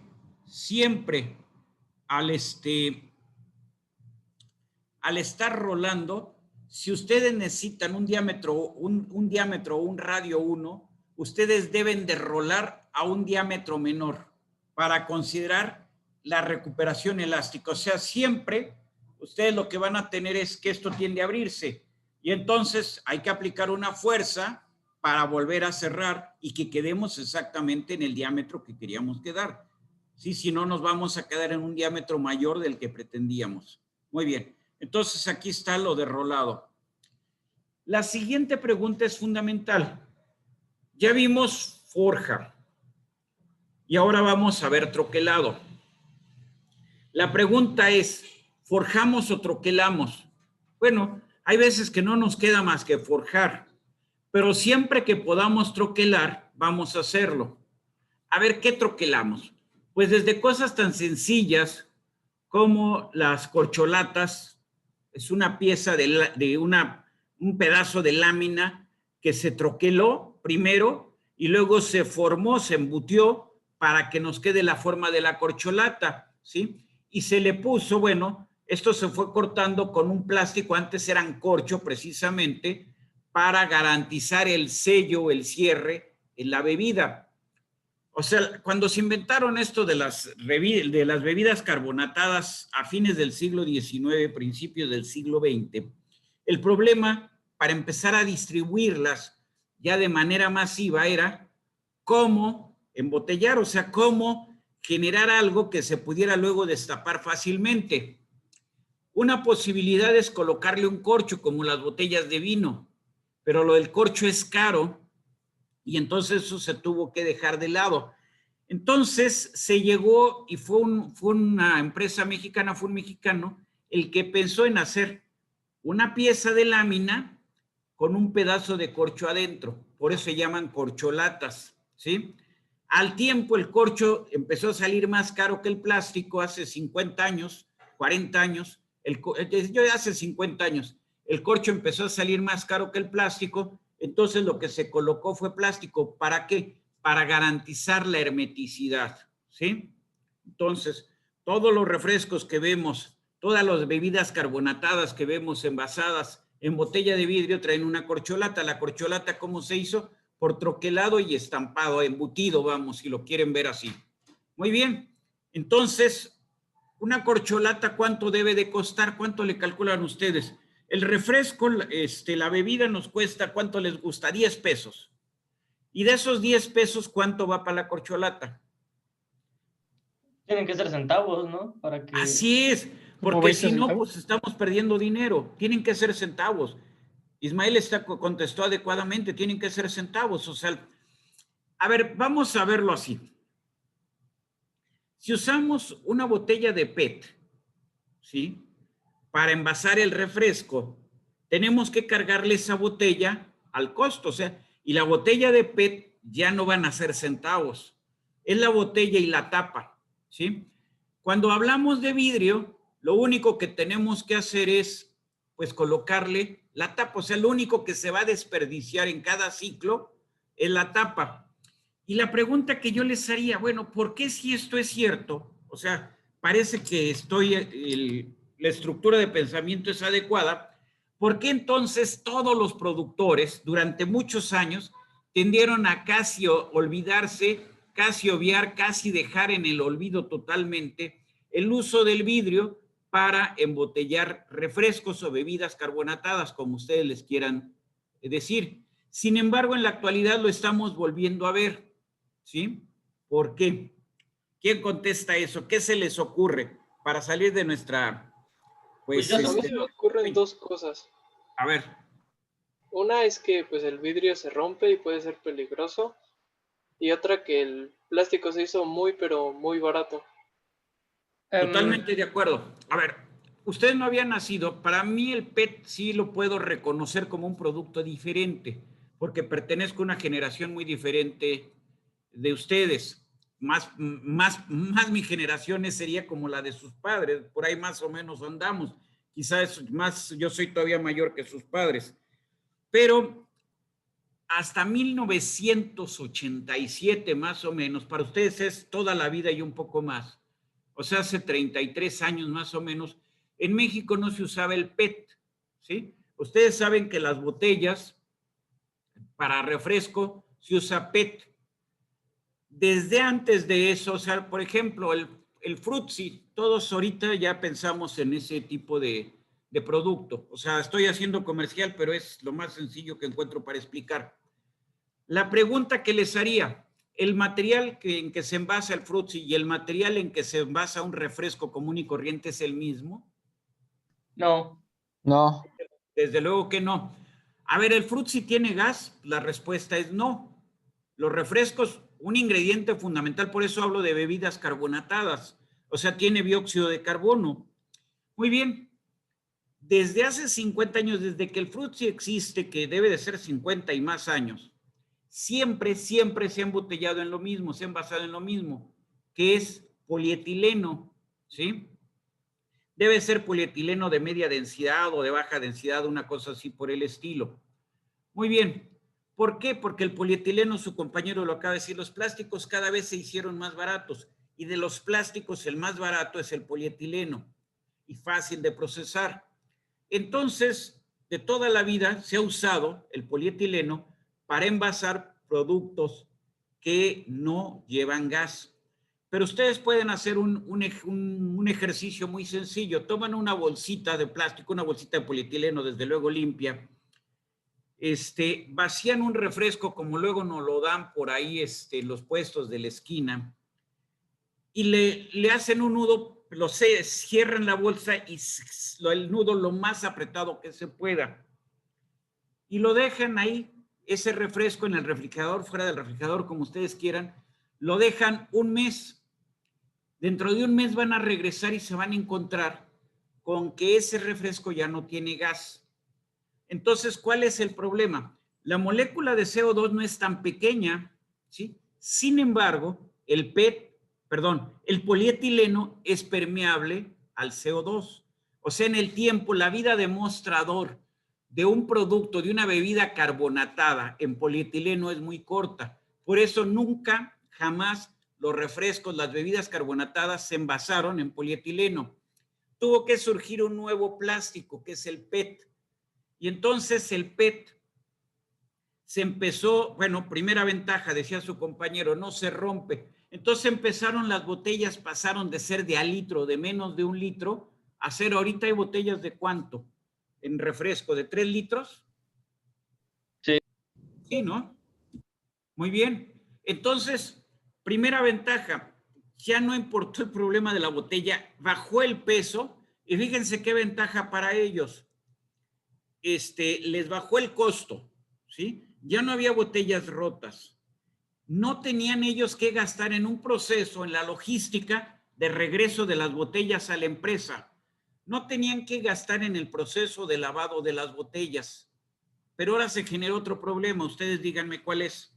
al estar rolando, si ustedes necesitan un diámetro o un radio 1, ustedes deben de rolar a un diámetro menor para considerar la recuperación elástica. O sea, siempre ustedes lo que van a tener es que esto tiende a abrirse y entonces hay que aplicar una fuerza para volver a cerrar y que quedemos exactamente en el diámetro que queríamos quedar. Sí, si no nos vamos a quedar en un diámetro mayor del que pretendíamos. Muy bien. Entonces, aquí está lo de rolado. La siguiente pregunta es fundamental. Ya vimos forja y ahora vamos a ver troquelado. La pregunta es, ¿forjamos o troquelamos? Bueno, hay veces que no nos queda más que forjar, pero siempre que podamos troquelar, vamos a hacerlo. A ver, ¿qué troquelamos? Pues desde cosas tan sencillas como las corcholatas, es una pieza un pedazo de lámina que se troqueló primero y luego se formó, se embutió para que nos quede la forma de la corcholata, ¿sí? Y se le puso, bueno, esto se fue cortando con un plástico, antes eran corcho precisamente, para garantizar el sello, el cierre en la bebida. O sea, cuando se inventaron esto de las bebidas carbonatadas a fines del siglo XIX, principios del siglo XX, el problema para empezar a distribuirlas ya de manera masiva era cómo embotellar, o sea, cómo generar algo que se pudiera luego destapar fácilmente. Una posibilidad es colocarle un corcho como las botellas de vino, pero lo del corcho es caro y entonces eso se tuvo que dejar de lado. Entonces se llegó y fue una empresa mexicana, fue un mexicano el que pensó en hacer una pieza de lámina con un pedazo de corcho adentro, por eso se llaman corcholatas, ¿sí? Al tiempo el corcho empezó a salir más caro que el plástico hace 50 años, 40 años, yo hace 50 años, el corcho empezó a salir más caro que el plástico, entonces lo que se colocó fue plástico. ¿Para qué? Para garantizar la hermeticidad, ¿sí? Entonces, todos los refrescos que vemos, todas las bebidas carbonatadas que vemos envasadas en botella de vidrio traen una corcholata. La corcholata, ¿cómo se hizo? Por troquelado y estampado, embutido, vamos, si lo quieren ver así. Muy bien. Entonces, una corcholata, ¿cuánto debe de costar? ¿Cuánto le calculan ustedes? El refresco, la bebida nos cuesta, ¿cuánto les gusta? 10 pesos. Y de esos 10 pesos, ¿cuánto va para la corcholata? Tienen que ser centavos, ¿no? Para que... Así es, porque si no, pues estamos perdiendo dinero. Tienen que ser centavos. Ismael contestó adecuadamente, tienen que ser centavos. O sea, a ver, vamos a verlo así. Si usamos una botella de PET, ¿sí? Para envasar el refresco, tenemos que cargarle esa botella al costo, o sea, y la botella de PET ya no van a ser centavos, es la botella y la tapa, ¿sí? Cuando hablamos de vidrio, lo único que tenemos que hacer es, pues, colocarle la tapa. O sea, lo único que se va a desperdiciar en cada ciclo es la tapa. Y la pregunta que yo les haría, bueno, ¿por qué si esto es cierto? O sea, parece que la estructura de pensamiento es adecuada. ¿Por qué entonces todos los productores durante muchos años tendieron a casi olvidarse, casi obviar, casi dejar en el olvido totalmente el uso del vidrio para embotellar refrescos o bebidas carbonatadas, como ustedes les quieran decir? Sin embargo, en la actualidad lo estamos volviendo a ver, ¿sí? ¿Por qué? ¿Quién contesta eso? ¿Qué se les ocurre para salir de nuestra, Pues pues, yo A mí se me ocurren dos cosas. a ver, Una es que pues el vidrio se rompe y puede ser peligroso. Y otra que el plástico se hizo muy, pero muy barato. totalmente de acuerdo. A ver, ustedes no habían nacido. Para mí el PET sí lo puedo reconocer como un producto diferente, porque pertenezco a una generación muy diferente de ustedes. Más mi generación sería como la de sus padres, por ahí más o menos andamos. Quizás más, yo soy todavía mayor que sus padres, pero hasta 1987 más o menos, para ustedes es toda la vida y un poco más, o sea, hace 33 años más o menos, en México no se usaba el PET, ¿sí? Ustedes saben que las botellas para refresco se usa PET. Desde antes de eso, o sea, por ejemplo, el Fruitsy, todos ahorita ya pensamos en ese tipo de producto. O sea, estoy haciendo comercial, pero es lo más sencillo que encuentro para explicar. La pregunta que les haría, ¿el material en que se envasa el Fruitsy y el material en que se envasa un refresco común y corriente es el mismo? No. No. Desde luego que no. A ver, ¿el Fruitsy tiene gas? La respuesta es no. Los refrescos, un ingrediente fundamental, por eso hablo de bebidas carbonatadas, o sea, tiene dióxido de carbono. Muy bien. Desde hace 50 años, desde que el Fruitsy existe, que debe de ser 50 y más años, siempre se ha embotellado en lo mismo, se ha envasado en lo mismo, que es polietileno, ¿sí? Debe ser polietileno de media densidad o de baja densidad, una cosa así por el estilo. Muy bien. ¿Por qué? Porque el polietileno, su compañero lo acaba de decir, los plásticos cada vez se hicieron más baratos y de los plásticos el más barato es el polietileno y fácil de procesar. Entonces, de toda la vida se ha usado el polietileno para envasar productos que no llevan gas. Pero ustedes pueden hacer un ejercicio muy sencillo. Toman una bolsita de plástico, una bolsita de polietileno, desde luego limpia, vacían un refresco como luego nos lo dan por ahí los puestos de la esquina y le hacen un nudo, cierran la bolsa y el nudo lo más apretado que se pueda y lo dejan ahí, ese refresco en el refrigerador, fuera del refrigerador, como ustedes quieran, lo dejan un mes. Dentro de un mes van a regresar y se van a encontrar con que ese refresco ya no tiene gas. Entonces, ¿cuál es el problema? La molécula de CO2 no es tan pequeña, ¿sí? Sin embargo, el polietileno es permeable al CO2. O sea, en el tiempo, la vida de mostrador de un producto, de una bebida carbonatada en polietileno es muy corta. Por eso nunca, jamás los refrescos, las bebidas carbonatadas se envasaron en polietileno. Tuvo que surgir un nuevo plástico, que es el PET. Y entonces el PET se empezó, bueno, primera ventaja, decía su compañero, no se rompe. Entonces empezaron las botellas, pasaron de ser de a litro, de menos de 1 litro, a ser, ahorita hay botellas de ¿cuánto? En refresco, ¿de 3 litros? Sí. Sí, ¿no? Muy bien. Entonces, primera ventaja, ya no importó el problema de la botella, bajó el peso y fíjense qué ventaja para ellos. Les bajó el costo, ¿sí? Ya no había botellas rotas. No tenían ellos que gastar en un proceso, en la logística de regreso de las botellas a la empresa. No tenían que gastar en el proceso de lavado de las botellas. Pero ahora se generó otro problema. Ustedes díganme cuál es.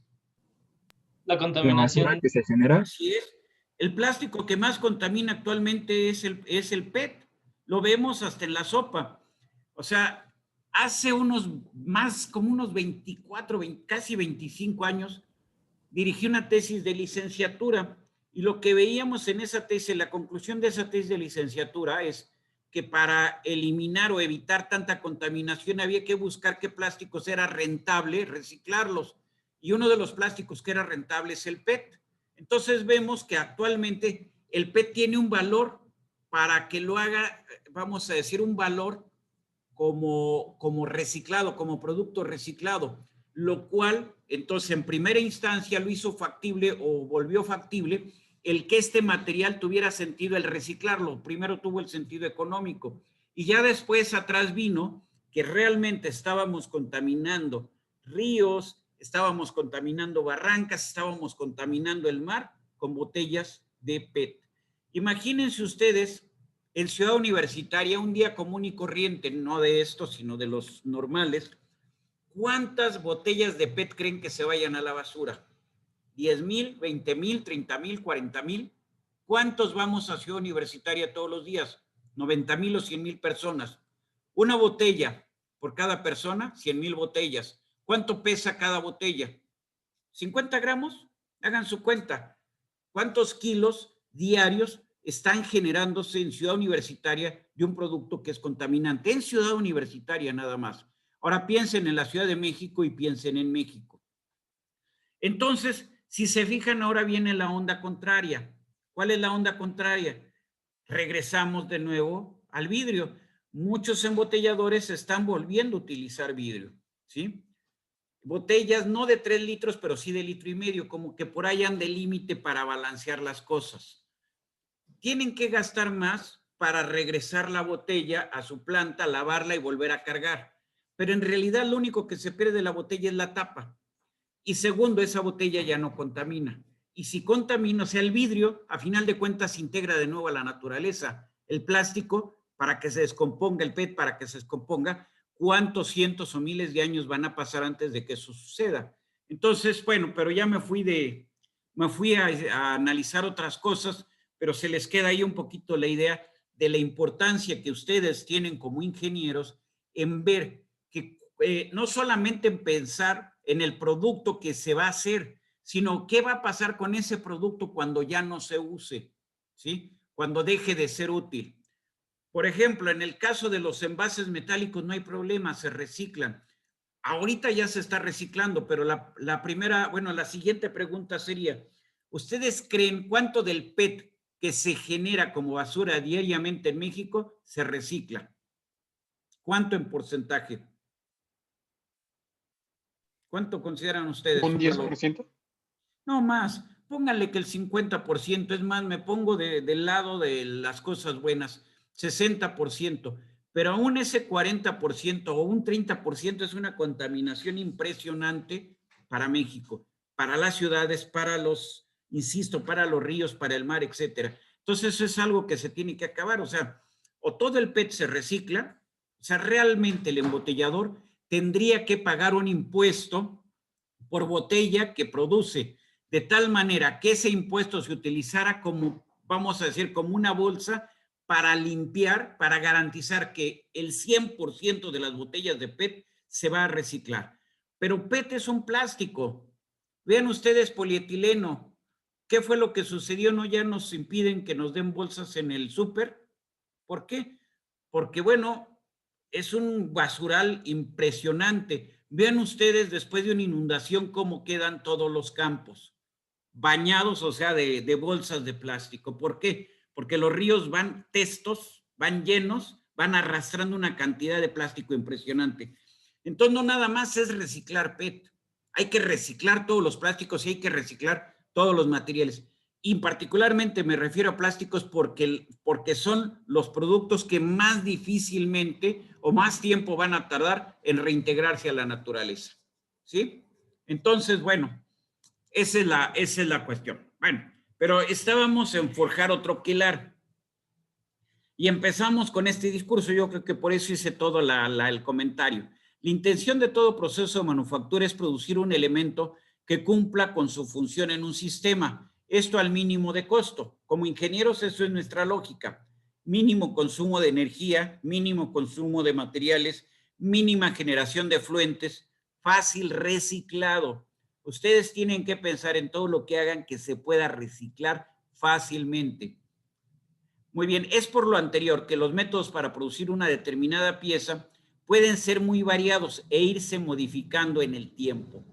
La la basura contaminación. que se genera. Así es. El plástico que más contamina actualmente es el PET. Lo vemos hasta en la sopa. O sea, hace como unos 24, casi 25 años, dirigí una tesis de licenciatura y lo que veíamos en esa tesis, la conclusión de esa tesis de licenciatura es que para eliminar o evitar tanta contaminación había que buscar qué plásticos era rentable reciclarlos. Y uno de los plásticos que era rentable es el PET. Entonces vemos que actualmente el PET tiene un valor para que lo haga, vamos a decir, un valor como reciclado, como producto reciclado, lo cual entonces en primera instancia lo hizo factible o volvió factible el que este material tuviera sentido el reciclarlo. Primero tuvo el sentido económico y ya después atrás vino que realmente estábamos contaminando ríos, estábamos contaminando barrancas, estábamos contaminando el mar con botellas de PET. Imagínense ustedes en Ciudad Universitaria, un día común y corriente, no de estos, sino de los normales, ¿cuántas botellas de PET creen que se vayan a la basura? ¿10,000, 20,000, 30,000, 40,000? ¿Cuántos vamos a Ciudad Universitaria todos los días? 90,000 o 100,000 personas. Una botella por cada persona, 100,000 botellas. ¿Cuánto pesa cada botella? ¿50 gramos? Hagan su cuenta. ¿Cuántos kilos diarios están generándose en Ciudad Universitaria de un producto que es contaminante? En Ciudad Universitaria nada más. Ahora piensen en la Ciudad de México y piensen en México. Entonces, si se fijan, ahora viene la onda contraria. ¿Cuál es la onda contraria? Regresamos de nuevo al vidrio. Muchos embotelladores están volviendo a utilizar vidrio, ¿sí? Botellas no de 3 litros, pero sí de 1,5 litros, como que por ahí anda el límite para balancear las cosas. Tienen que gastar más para regresar la botella a su planta, lavarla y volver a cargar. Pero en realidad lo único que se pierde de la botella es la tapa. Y segundo, esa botella ya no contamina. Y si contamina, o sea, el vidrio, a final de cuentas, se integra de nuevo a la naturaleza. El plástico, para que se descomponga, el PET, para que se descomponga, ¿cuántos cientos o miles de años van a pasar antes de que eso suceda? Entonces, bueno, pero ya me fui a analizar otras cosas, pero se les queda ahí un poquito la idea de la importancia que ustedes tienen como ingenieros en ver que no solamente en pensar en el producto que se va a hacer, sino qué va a pasar con ese producto cuando ya no se use, ¿sí? Cuando deje de ser útil. Por ejemplo, en el caso de los envases metálicos no hay problema, se reciclan. Ahorita ya se está reciclando, pero la siguiente pregunta sería, ¿ustedes creen cuánto del PET que se genera como basura diariamente en México se recicla? ¿Cuánto en porcentaje? ¿Cuánto consideran ustedes? ¿Un 10%? No más, pónganle que el 50%, es más, me pongo del lado de las cosas buenas, 60%, pero aún ese 40% o un 30% es una contaminación impresionante para México, para las ciudades, insisto, para los ríos, para el mar, etcétera. Entonces eso es algo que se tiene que acabar, o sea, o todo el PET se recicla, o sea, realmente el embotellador tendría que pagar un impuesto por botella que produce, de tal manera que ese impuesto se utilizara como, vamos a decir, como una bolsa para limpiar, para garantizar que el 100% de las botellas de PET se va a reciclar. Pero PET es un plástico. Vean ustedes polietileno. ¿Qué fue lo que sucedió? ¿No ya nos impiden que nos den bolsas en el súper? ¿Por qué? Porque, bueno, es un basural impresionante. Vean ustedes después de una inundación cómo quedan todos los campos, bañados, o sea, de bolsas de plástico. ¿Por qué? Porque los ríos van testos, van llenos, van arrastrando una cantidad de plástico impresionante. Entonces, no nada más es reciclar PET. Hay que reciclar todos los plásticos y hay que reciclar todos los materiales. Y particularmente me refiero a plásticos porque son los productos que más difícilmente o más tiempo van a tardar en reintegrarse a la naturaleza. ¿Sí? Entonces, bueno, esa es la cuestión. Bueno, pero estábamos en forjar otro pilar. Y empezamos con este discurso, yo creo que por eso hice todo el comentario. La intención de todo proceso de manufactura es producir un elemento que cumpla con su función en un sistema. Esto al mínimo de costo. Como ingenieros, eso es nuestra lógica. Mínimo consumo de energía, mínimo consumo de materiales, mínima generación de efluentes, fácil reciclado. Ustedes tienen que pensar en todo lo que hagan que se pueda reciclar fácilmente. Muy bien, es por lo anterior que los métodos para producir una determinada pieza pueden ser muy variados e irse modificando en el tiempo.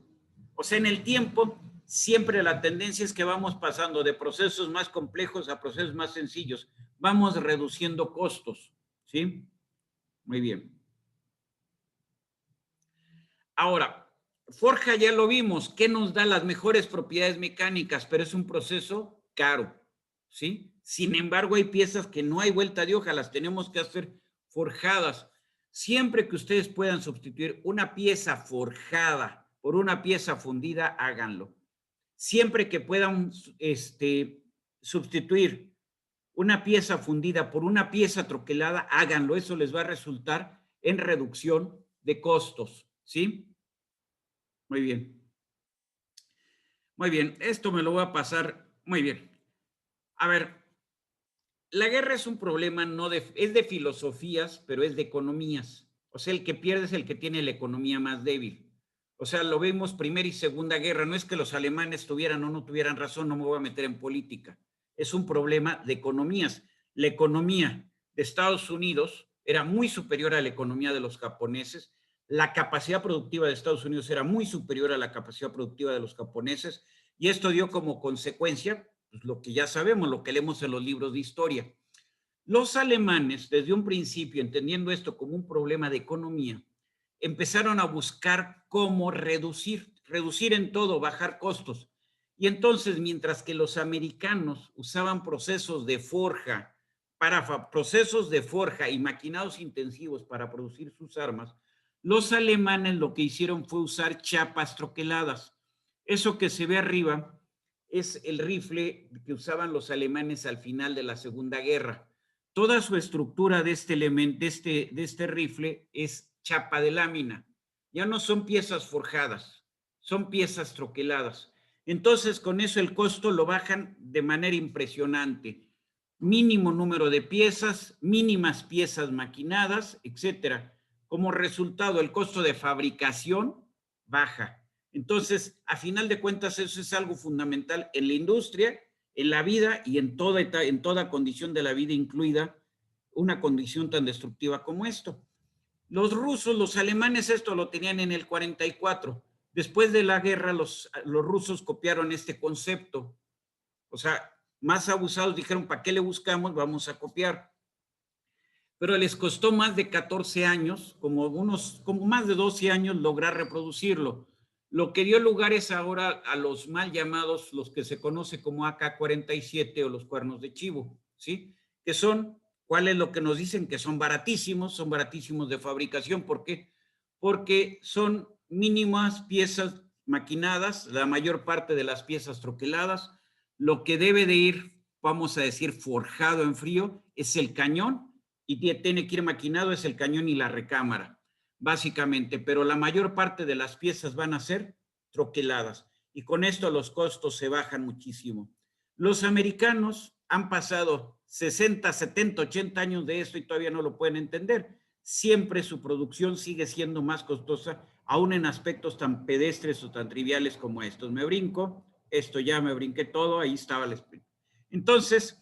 O sea, en el tiempo, siempre la tendencia es que vamos pasando de procesos más complejos a procesos más sencillos. Vamos reduciendo costos, ¿sí? Muy bien. Ahora, forja ya lo vimos, que nos da las mejores propiedades mecánicas, pero es un proceso caro, ¿sí? Sin embargo, hay piezas que no hay vuelta de hoja, las tenemos que hacer forjadas. Siempre que ustedes puedan sustituir una pieza forjada por una pieza fundida, háganlo. Siempre que puedan sustituir una pieza fundida por una pieza troquelada, háganlo. Eso les va a resultar en reducción de costos, ¿sí? Muy bien. Muy bien, esto me lo voy a pasar muy bien. A ver, la guerra es un problema, es de filosofías, pero es de economías. O sea, el que pierde es el que tiene la economía más débil. O sea, lo vemos Primera y Segunda Guerra. No es que los alemanes tuvieran o no tuvieran razón, no me voy a meter en política. Es un problema de economías. La economía de Estados Unidos era muy superior a la economía de los japoneses. La capacidad productiva de Estados Unidos era muy superior a la capacidad productiva de los japoneses. Y esto dio como consecuencia pues, lo que ya sabemos, lo que leemos en los libros de historia. Los alemanes, desde un principio, entendiendo esto como un problema de economía, empezaron a buscar cómo reducir en todo, bajar costos. Y entonces, mientras que los americanos usaban procesos de forja y maquinados intensivos para producir sus armas, los alemanes lo que hicieron fue usar chapas troqueladas. Eso que se ve arriba es el rifle que usaban los alemanes al final de la Segunda Guerra. Toda su estructura de este elemento, de este rifle, es chapa de lámina. Ya no son piezas forjadas, son piezas troqueladas. Entonces, con eso el costo lo bajan de manera impresionante. Mínimo número de piezas, mínimas piezas maquinadas, etcétera. Como resultado, el costo de fabricación baja. Entonces, a final de cuentas, eso es algo fundamental en la industria, en la vida y en toda condición de la vida, incluida una condición tan destructiva como esto. Los rusos, los alemanes, esto lo tenían en el 44. Después de la guerra, los rusos copiaron este concepto. O sea, más abusados dijeron, ¿para qué le buscamos? Vamos a copiar. Pero les costó más de 14 años, como más de 12 años, lograr reproducirlo. Lo que dio lugar es ahora a los mal llamados, los que se conoce como AK-47 o los cuernos de chivo, ¿sí? Que son, ¿cuál es lo que nos dicen? Que son baratísimos de fabricación. ¿Por qué? Porque son mínimas piezas maquinadas, la mayor parte de las piezas troqueladas. Lo que debe de ir, vamos a decir, forjado en frío, es el cañón, y tiene que ir maquinado, es el cañón y la recámara, básicamente, pero la mayor parte de las piezas van a ser troqueladas y con esto los costos se bajan muchísimo. Los americanos han pasado 60, 70, 80 años de esto y todavía no lo pueden entender. Siempre su producción sigue siendo más costosa, aún en aspectos tan pedestres o tan triviales como estos. Me brinco, esto ya me brinqué todo, ahí estaba el sprint. Entonces,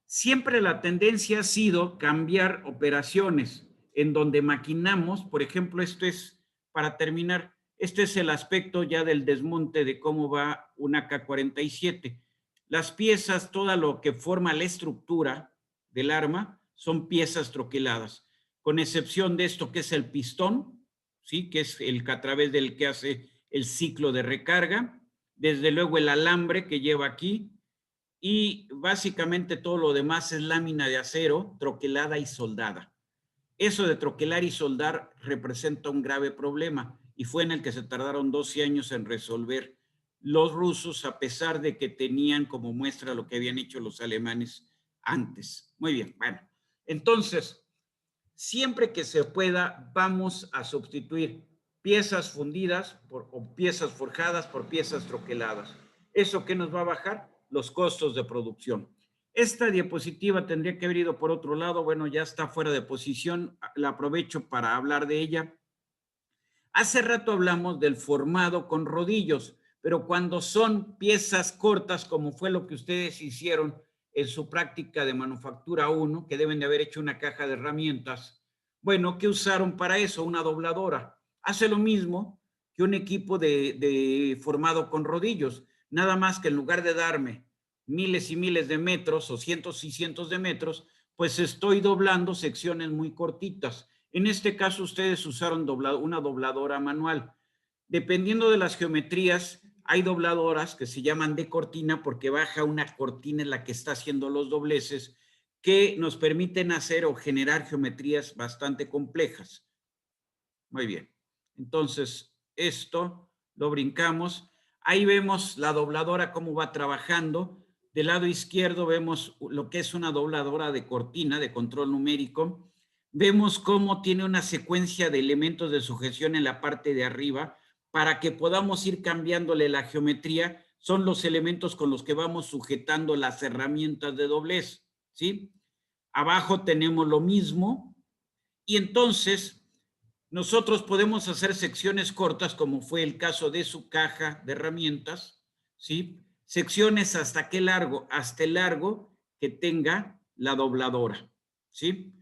siempre la tendencia ha sido cambiar operaciones en donde maquinamos, por ejemplo, esto es, para terminar, este es el aspecto ya del desmonte de cómo va una AK-47. Las piezas, todo lo que forma la estructura del arma, son piezas troqueladas, con excepción de esto que es el pistón, ¿sí? Que es el que a través del que hace el ciclo de recarga, desde luego el alambre que lleva aquí, y básicamente todo lo demás es lámina de acero troquelada y soldada. Eso de troquelar y soldar representa un grave problema y fue en el que se tardaron 12 años en resolver los rusos, a pesar de que tenían como muestra lo que habían hecho los alemanes antes. Muy bien, bueno, entonces, siempre que se pueda, vamos a sustituir piezas fundidas o piezas forjadas por piezas troqueladas. ¿Eso qué nos va a bajar? Los costos de producción. Esta diapositiva tendría que haber ido por otro lado. Bueno, ya está fuera de posición. La aprovecho para hablar de ella. Hace rato hablamos del formado con rodillos, pero cuando son piezas cortas, como fue lo que ustedes hicieron en su práctica de manufactura 1, que deben de haber hecho una caja de herramientas, bueno, ¿qué usaron para eso? Una dobladora. Hace lo mismo que un equipo de formado con rodillos, nada más que en lugar de darme miles y miles de metros o cientos y cientos de metros, pues estoy doblando secciones muy cortitas. En este caso, ustedes usaron una dobladora manual. Dependiendo de las geometrías, hay dobladoras que se llaman de cortina porque baja una cortina en la que está haciendo los dobleces que nos permiten hacer o generar geometrías bastante complejas. Muy bien. Entonces, esto lo brincamos. Ahí vemos la dobladora cómo va trabajando. Del lado izquierdo vemos lo que es una dobladora de cortina, de control numérico. Vemos cómo tiene una secuencia de elementos de sujeción en la parte de arriba para que podamos ir cambiándole la geometría. Son los elementos con los que vamos sujetando las herramientas de doblez, ¿sí? Abajo tenemos lo mismo y entonces nosotros podemos hacer secciones cortas, como fue el caso de su caja de herramientas, ¿sí? Secciones hasta qué largo, hasta el largo que tenga la dobladora, ¿sí?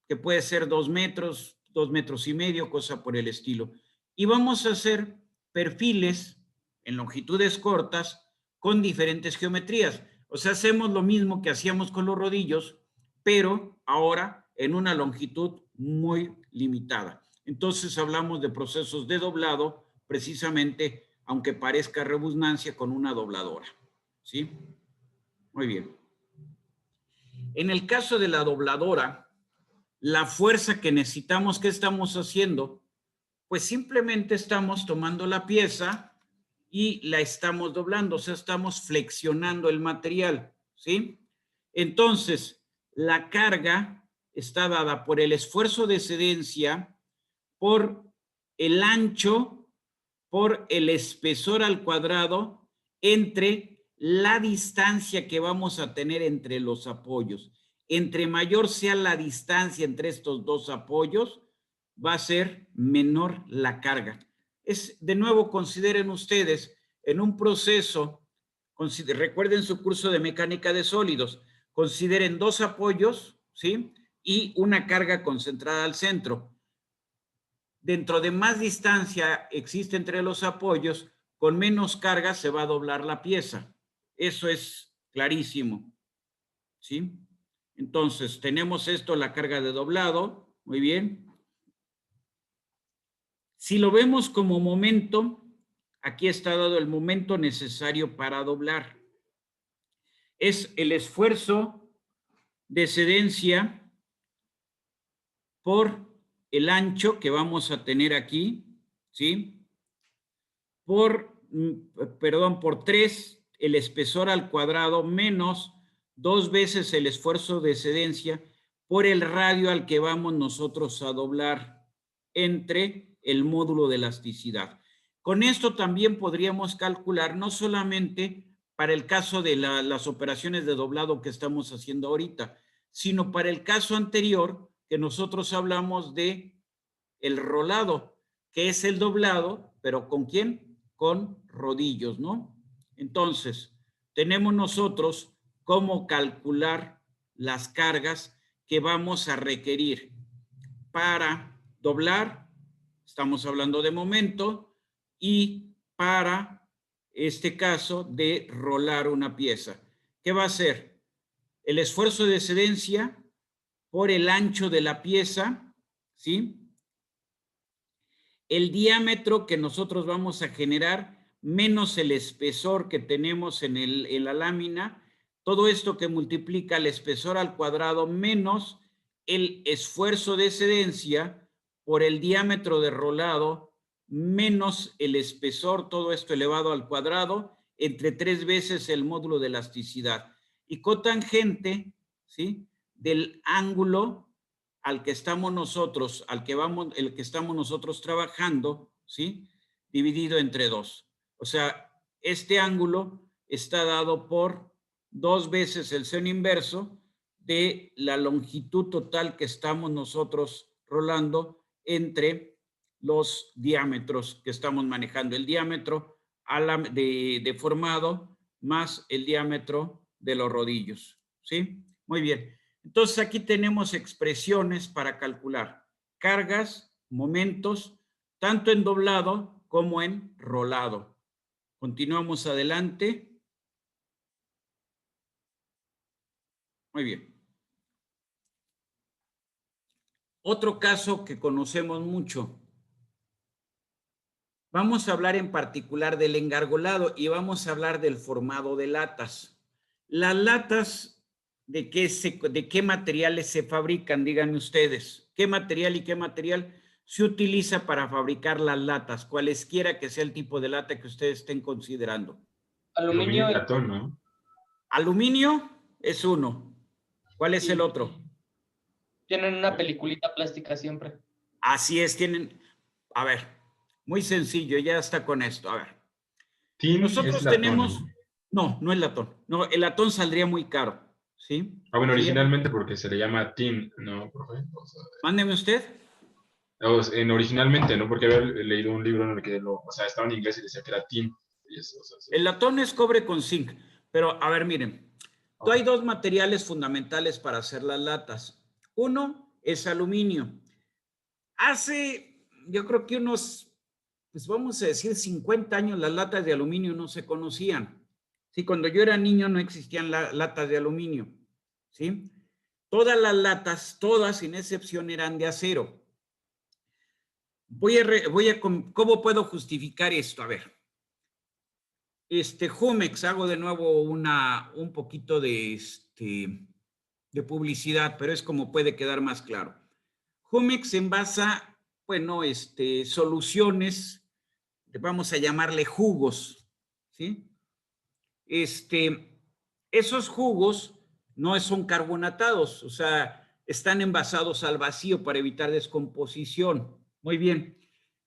Que puede ser 2 metros, 2 metros y medio, cosa por el estilo. Y vamos a hacer perfiles en longitudes cortas con diferentes geometrías. O sea, hacemos lo mismo que hacíamos con los rodillos, pero ahora en una longitud muy limitada. Entonces hablamos de procesos de doblado, precisamente, aunque parezca redundancia, con una dobladora, ¿sí? Muy bien. En el caso de la dobladora, la fuerza que necesitamos, ¿qué estamos haciendo? Pues simplemente estamos tomando la pieza y la estamos doblando, o sea, estamos flexionando el material, ¿sí? Entonces, la carga está dada por el esfuerzo de excedencia, por el ancho, por el espesor al cuadrado, entre la distancia que vamos a tener entre los apoyos. Entre mayor sea la distancia entre estos dos apoyos, va a ser menor la carga. De nuevo, consideren ustedes, en un proceso, recuerden su curso de mecánica de sólidos, consideren 2 apoyos, ¿sí? Y una carga concentrada al centro. Dentro de más distancia existe entre los apoyos, con menos carga se va a doblar la pieza. Eso es clarísimo, ¿sí? Entonces, tenemos esto, la carga de doblado, muy bien. Si lo vemos como momento, aquí está dado el momento necesario para doblar. Es el esfuerzo de excedencia por el ancho que vamos a tener aquí, ¿sí? Por 3, el espesor al cuadrado, menos 2 veces el esfuerzo de excedencia por el radio al que vamos nosotros a doblar entre el módulo de elasticidad. Con esto también podríamos calcular, no solamente para el caso de las operaciones de doblado que estamos haciendo ahorita, sino para el caso anterior, que nosotros hablamos de el rolado, que es el doblado, pero ¿con quién? Con rodillos, ¿no? Entonces, tenemos nosotros cómo calcular las cargas que vamos a requerir para doblar, estamos hablando de momento, y para este caso de rolar una pieza. ¿Qué va a ser? El esfuerzo de excedencia por el ancho de la pieza, ¿sí? El diámetro que nosotros vamos a generar menos el espesor que tenemos en la lámina, todo esto que multiplica el espesor al cuadrado menos el esfuerzo de excedencia por el diámetro de rolado menos el espesor, todo esto elevado al cuadrado, entre 3 veces el módulo de elasticidad. Y cotangente, ¿sí?, del ángulo al que estamos nosotros, el que estamos nosotros trabajando, ¿sí? Dividido entre 2. O sea, este ángulo está dado por 2 veces el seno inverso de la longitud total que estamos nosotros rolando entre los diámetros que estamos manejando. El diámetro deformado más el diámetro de los rodillos, ¿sí? Muy bien. Entonces aquí tenemos expresiones para calcular cargas, momentos, tanto en doblado como en rolado. Continuamos adelante. Muy bien. Otro caso que conocemos mucho. Vamos a hablar en particular del engargolado y vamos a hablar del formado de latas. Las latas, ¿de qué materiales se fabrican? Díganme ustedes. ¿Qué material y qué material se utiliza para fabricar las latas? Cualesquiera que sea el tipo de lata que ustedes estén considerando. Aluminio y latón, ¿no? Aluminio es uno. ¿Cuál es el otro? Tienen una peliculita plástica siempre. Así es, tienen... A ver, muy sencillo, ya está con esto. A ver. Tin Nosotros es latón, tenemos... ¿no? No, no es latón. No, el latón saldría muy caro, ¿sí? Bueno, ¿Sí? originalmente porque se le llama tin, ¿no, profe? Mándeme usted. Originalmente, ¿no? Porque había leído un libro en el que estaba en inglés y decía que era tin. Y eso, El latón es cobre con zinc. Pero, a ver, miren. Hay 2 materiales fundamentales para hacer las latas. Uno es aluminio. Hace, yo creo que unos, pues vamos a decir, 50 años las latas de aluminio no se conocían. Sí, cuando yo era niño no existían latas de aluminio. ¿Sí? Todas las latas, todas sin excepción, eran de acero. ¿Cómo puedo justificar esto? A ver. Jumex, hago de nuevo un poquito de publicidad, pero es como puede quedar más claro. Jumex envasa, bueno, soluciones, vamos a llamarle jugos, ¿sí? Esos jugos no son carbonatados, o sea, están envasados al vacío para evitar descomposición. Muy bien.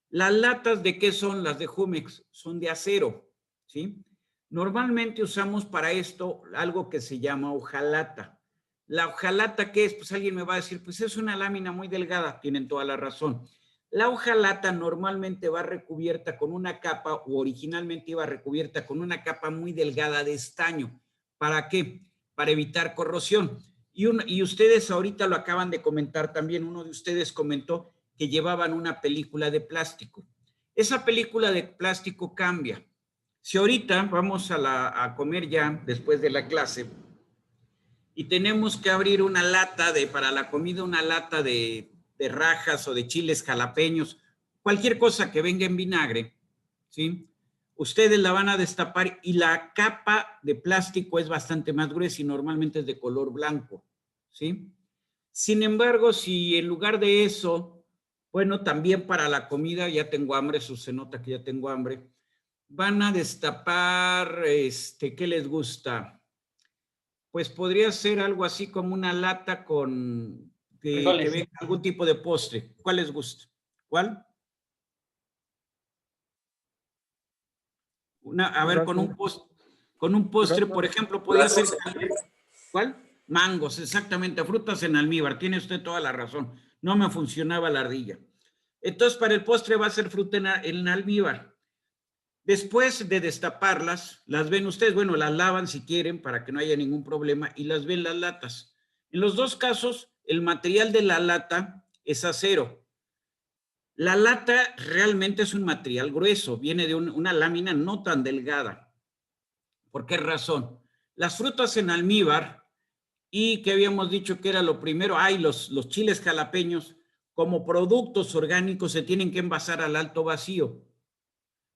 Las latas, ¿de qué son las de Jumex? Son de acero, ¿sí? Normalmente usamos para esto algo que se llama hojalata. La hojalata, ¿qué es? Pues alguien me va a decir, pues es una lámina muy delgada. Tienen toda la razón. La hojalata normalmente va recubierta con una capa, o originalmente iba recubierta con una capa muy delgada de estaño. ¿Para qué? Para evitar corrosión. Y ustedes ahorita lo acaban de comentar también, uno de ustedes comentó que llevaban una película de plástico. Esa película de plástico cambia. Si ahorita vamos a comer ya después de la clase y tenemos que abrir una lata para la comida, una lata de rajas o de chiles jalapeños, cualquier cosa que venga en vinagre, ¿sí? Ustedes la van a destapar y la capa de plástico es bastante más gruesa y normalmente es de color blanco, ¿sí? Sin embargo, si en lugar de eso, bueno, también para la comida, ya tengo hambre, eso se nota que ya tengo hambre, van a destapar, ¿qué les gusta? Pues podría ser algo así como una lata con que venga algún tipo de postre. ¿Cuál les gusta? ¿Cuál? A ver, con un postre, por ejemplo, podría ser... ¿Cuál? Mangos, exactamente, frutas en almíbar, tiene usted toda la razón. No me funcionaba la ardilla. Entonces, para el postre va a ser fruta en almíbar. Después de destaparlas, las ven ustedes, bueno, las lavan si quieren para que no haya ningún problema y las ven las latas. En los 2 casos, el material de la lata es acero. La lata realmente es un material grueso, viene de una lámina no tan delgada. ¿Por qué razón? Las frutas en almíbar y que habíamos dicho que era lo primero, los chiles jalapeños, como productos orgánicos se tienen que envasar al alto vacío.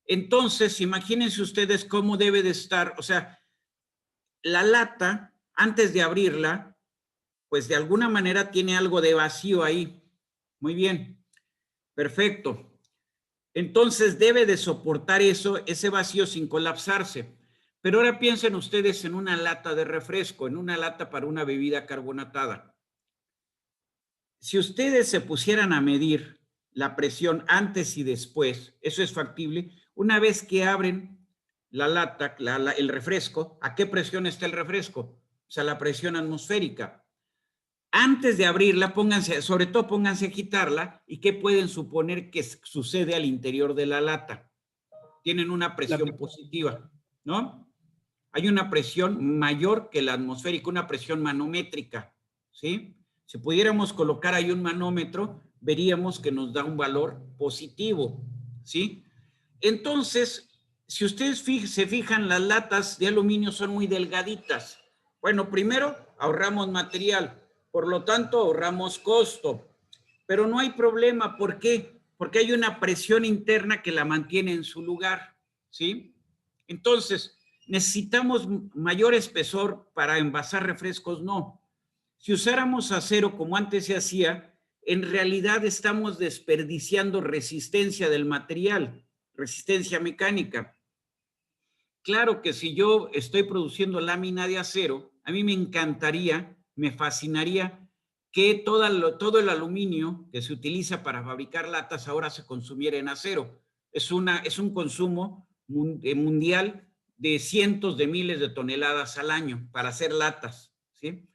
Entonces, imagínense ustedes cómo debe de estar, o sea, la lata, antes de abrirla, pues de alguna manera tiene algo de vacío ahí. Muy bien, perfecto. Entonces debe de soportar ese vacío sin colapsarse. Pero ahora piensen ustedes en una lata de refresco, en una lata para una bebida carbonatada. Si ustedes se pusieran a medir la presión antes y después, eso es factible. Una vez que abren la lata, el refresco, ¿a qué presión está el refresco? O sea, la presión atmosférica. Antes de abrirla, pónganse, sobre todo pónganse a agitarla, y ¿qué pueden suponer que sucede al interior de la lata? Tienen una presión positiva, ¿no? Hay una presión mayor que la atmosférica, una presión manométrica, ¿sí? Si pudiéramos colocar ahí un manómetro, veríamos que nos da un valor positivo, ¿sí? Entonces, si ustedes se fijan, las latas de aluminio son muy delgaditas. Bueno, primero, ahorramos material, por lo tanto, ahorramos costo. Pero no hay problema, ¿por qué? Porque hay una presión interna que la mantiene en su lugar, ¿sí? Entonces, ¿necesitamos mayor espesor para envasar refrescos? No. Si usáramos acero como antes se hacía, en realidad estamos desperdiciando resistencia del material, resistencia mecánica. Claro que si yo estoy produciendo lámina de acero, a mí me encantaría, me fascinaría que todo el aluminio que se utiliza para fabricar latas ahora se consumiera en acero. Es un consumo mundial de cientos de miles de toneladas al año para hacer latas, ¿sí?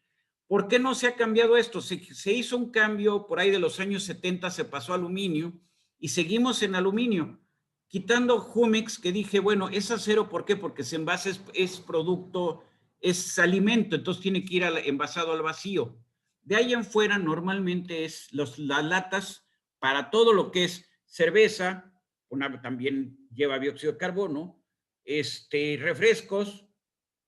¿Por qué no se ha cambiado esto? Se hizo un cambio por ahí de los años 70, se pasó a aluminio y seguimos en aluminio. Quitando Jumex, que dije, bueno, es acero, ¿por qué? Porque ese envase es producto, es alimento, entonces tiene que ir envasado al vacío. De ahí en fuera, normalmente es las latas para todo lo que es cerveza, también lleva dióxido de carbono, refrescos,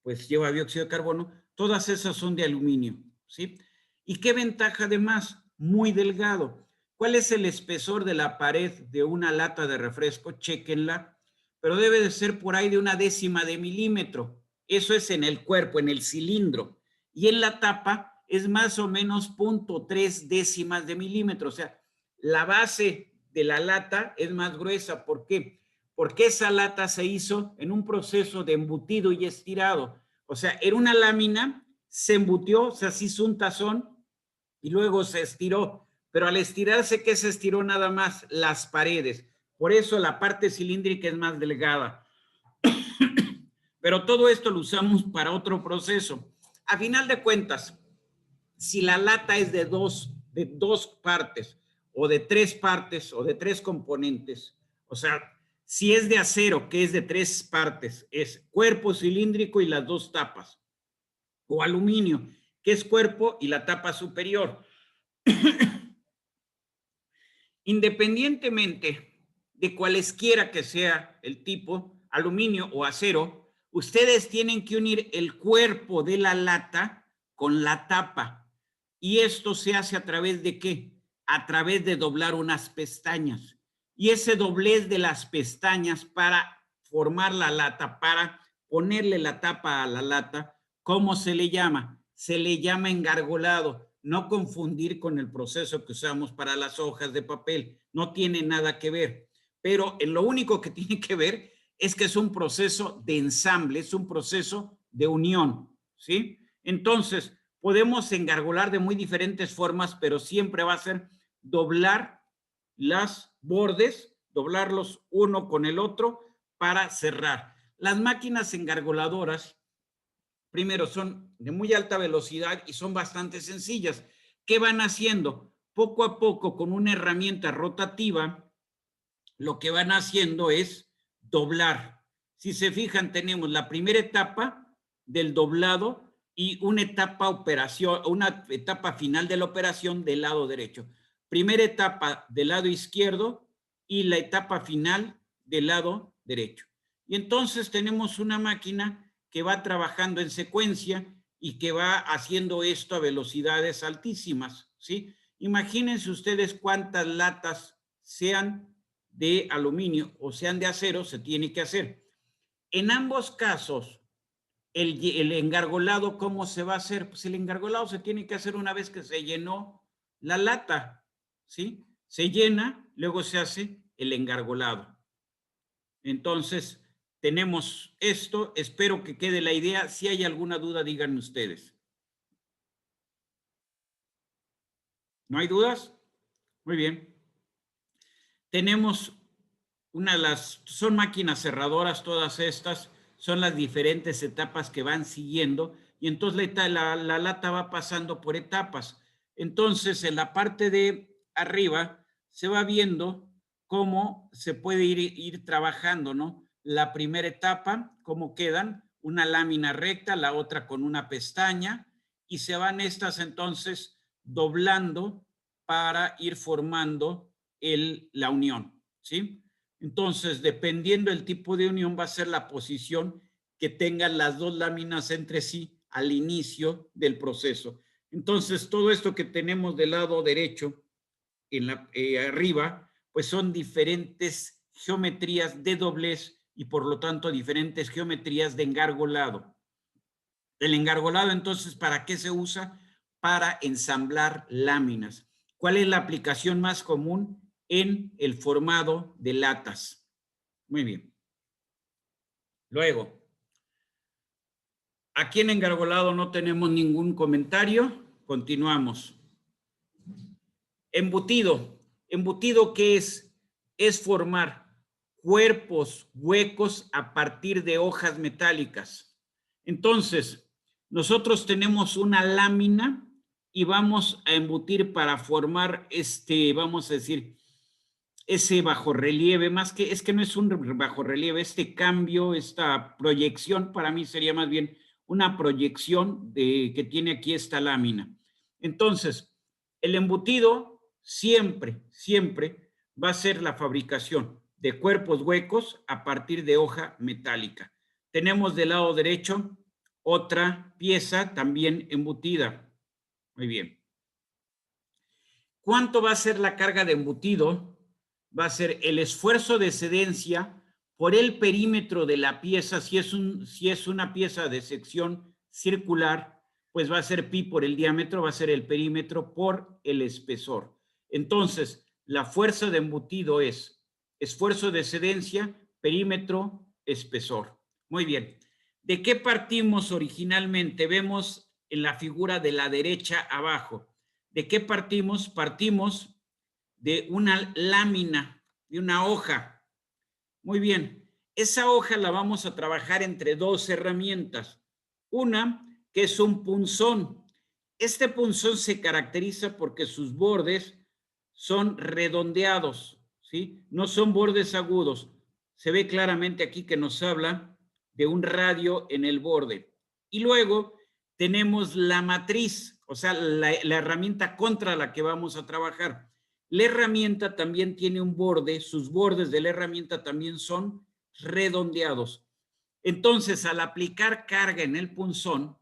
pues lleva dióxido de carbono, todas esas son de aluminio, ¿sí? ¿Y qué ventaja además? Muy delgado. ¿Cuál es el espesor de la pared de una lata de refresco? Chéquenla, pero debe de ser por ahí de 1/10 de milímetro. Eso es en el cuerpo, en el cilindro. Y en la tapa es más o menos 0.3 de milímetro. O sea, la base de la lata es más gruesa. ¿Por qué? Porque esa lata se hizo en un proceso de embutido y estirado. O sea, era una lámina, se embutió, se hizo un tazón y luego se estiró. Pero al estirarse, ¿qué se estiró nada más? Las paredes. Por eso la parte cilíndrica es más delgada. Pero todo esto lo usamos para otro proceso. A final de cuentas, si la lata es de dos partes, o de 3 partes, o de 3 componentes, o sea, si es de acero, que es de 3 partes, es cuerpo cilíndrico y las 2 tapas, o aluminio, que es cuerpo y la tapa superior. Independientemente de cualesquiera que sea el tipo, aluminio o acero, ustedes tienen que unir el cuerpo de la lata con la tapa. ¿Y esto se hace a través de qué? A través de doblar unas pestañas. Y ese doblez de las pestañas para formar la lata, para ponerle la tapa a la lata, ¿cómo se le llama? Se le llama engargolado. No confundir con el proceso que usamos para las hojas de papel. No tiene nada que ver. Pero en lo único que tiene que ver es que es un proceso de ensamble, es un proceso de unión, ¿sí? Entonces, podemos engargolar de muy diferentes formas, pero siempre va a ser doblar los bordes, doblarlos uno con el otro para cerrar. Las máquinas engargoladoras, primero, son de muy alta velocidad y son bastante sencillas. ¿Qué van haciendo? Poco a poco, con una herramienta rotativa, lo que van haciendo es doblar. Si se fijan, tenemos la primera etapa del doblado y una etapa final de la operación del lado derecho. Primera etapa del lado izquierdo y la etapa final del lado derecho. Y entonces tenemos una máquina que va trabajando en secuencia y que va haciendo esto a velocidades altísimas, ¿sí? Imagínense ustedes cuántas latas sean de aluminio o sean de acero, se tiene que hacer. En ambos casos, el engargolado, ¿cómo se va a hacer? Pues el engargolado se tiene que hacer una vez que se llenó la lata, ¿sí? Se llena, luego se hace el engargolado. Entonces, tenemos esto. Espero que quede la idea. Si hay alguna duda, díganme ustedes. ¿No hay dudas? Muy bien. tenemos son máquinas cerradoras, todas estas son las diferentes etapas que van siguiendo, y entonces la lata va pasando por etapas. Entonces, en la parte de arriba se va viendo cómo se puede ir trabajando, ¿no? La primera etapa, cómo quedan, una lámina recta, la otra con una pestaña, y se van estas entonces doblando para ir formando la unión, ¿sí? Entonces, dependiendo del tipo de unión, va a ser la posición que tengan las dos láminas entre sí al inicio del proceso. Entonces, todo esto que tenemos del lado derecho, arriba, pues son diferentes geometrías de doblez y por lo tanto diferentes geometrías de engargolado. El engargolado, entonces, ¿para qué se usa? Para ensamblar láminas. ¿Cuál es la aplicación más común? En el formado de latas. Muy bien. Luego, aquí en engargolado no tenemos ningún comentario. Continuamos. Embutido. ¿Embutido qué es? Es formar cuerpos huecos a partir de hojas metálicas. Entonces, nosotros tenemos una lámina y vamos a embutir para formar vamos a decir, ese bajorrelieve, más que, es que no es un bajorrelieve, este cambio, esta proyección, para mí sería más bien una proyección que tiene aquí esta lámina. Entonces, el embutido siempre va a ser la fabricación de cuerpos huecos a partir de hoja metálica. Tenemos del lado derecho otra pieza también embutida. Muy bien. ¿Cuánto va a ser la carga de embutido? Va a ser el esfuerzo de excedencia por el perímetro de la pieza. Si es una pieza de sección circular, pues va a ser pi por el diámetro, va a ser el perímetro por el espesor. Entonces, la fuerza de embutido es esfuerzo de excedencia, perímetro, espesor. Muy bien. ¿De qué partimos originalmente? Vemos en la figura de la derecha abajo. ¿De qué partimos? Partimos de una lámina, de una hoja. Muy bien. Esa hoja la vamos a trabajar entre dos herramientas. Una que es un punzón. Este punzón se caracteriza porque sus bordes son redondeados, ¿sí? No son bordes agudos. Se ve claramente aquí que nos habla de un radio en el borde. Y luego tenemos la matriz, o sea, la herramienta contra la que vamos a trabajar. La herramienta también tiene un borde, sus bordes de la herramienta también son redondeados. Entonces, al aplicar carga en el punzón,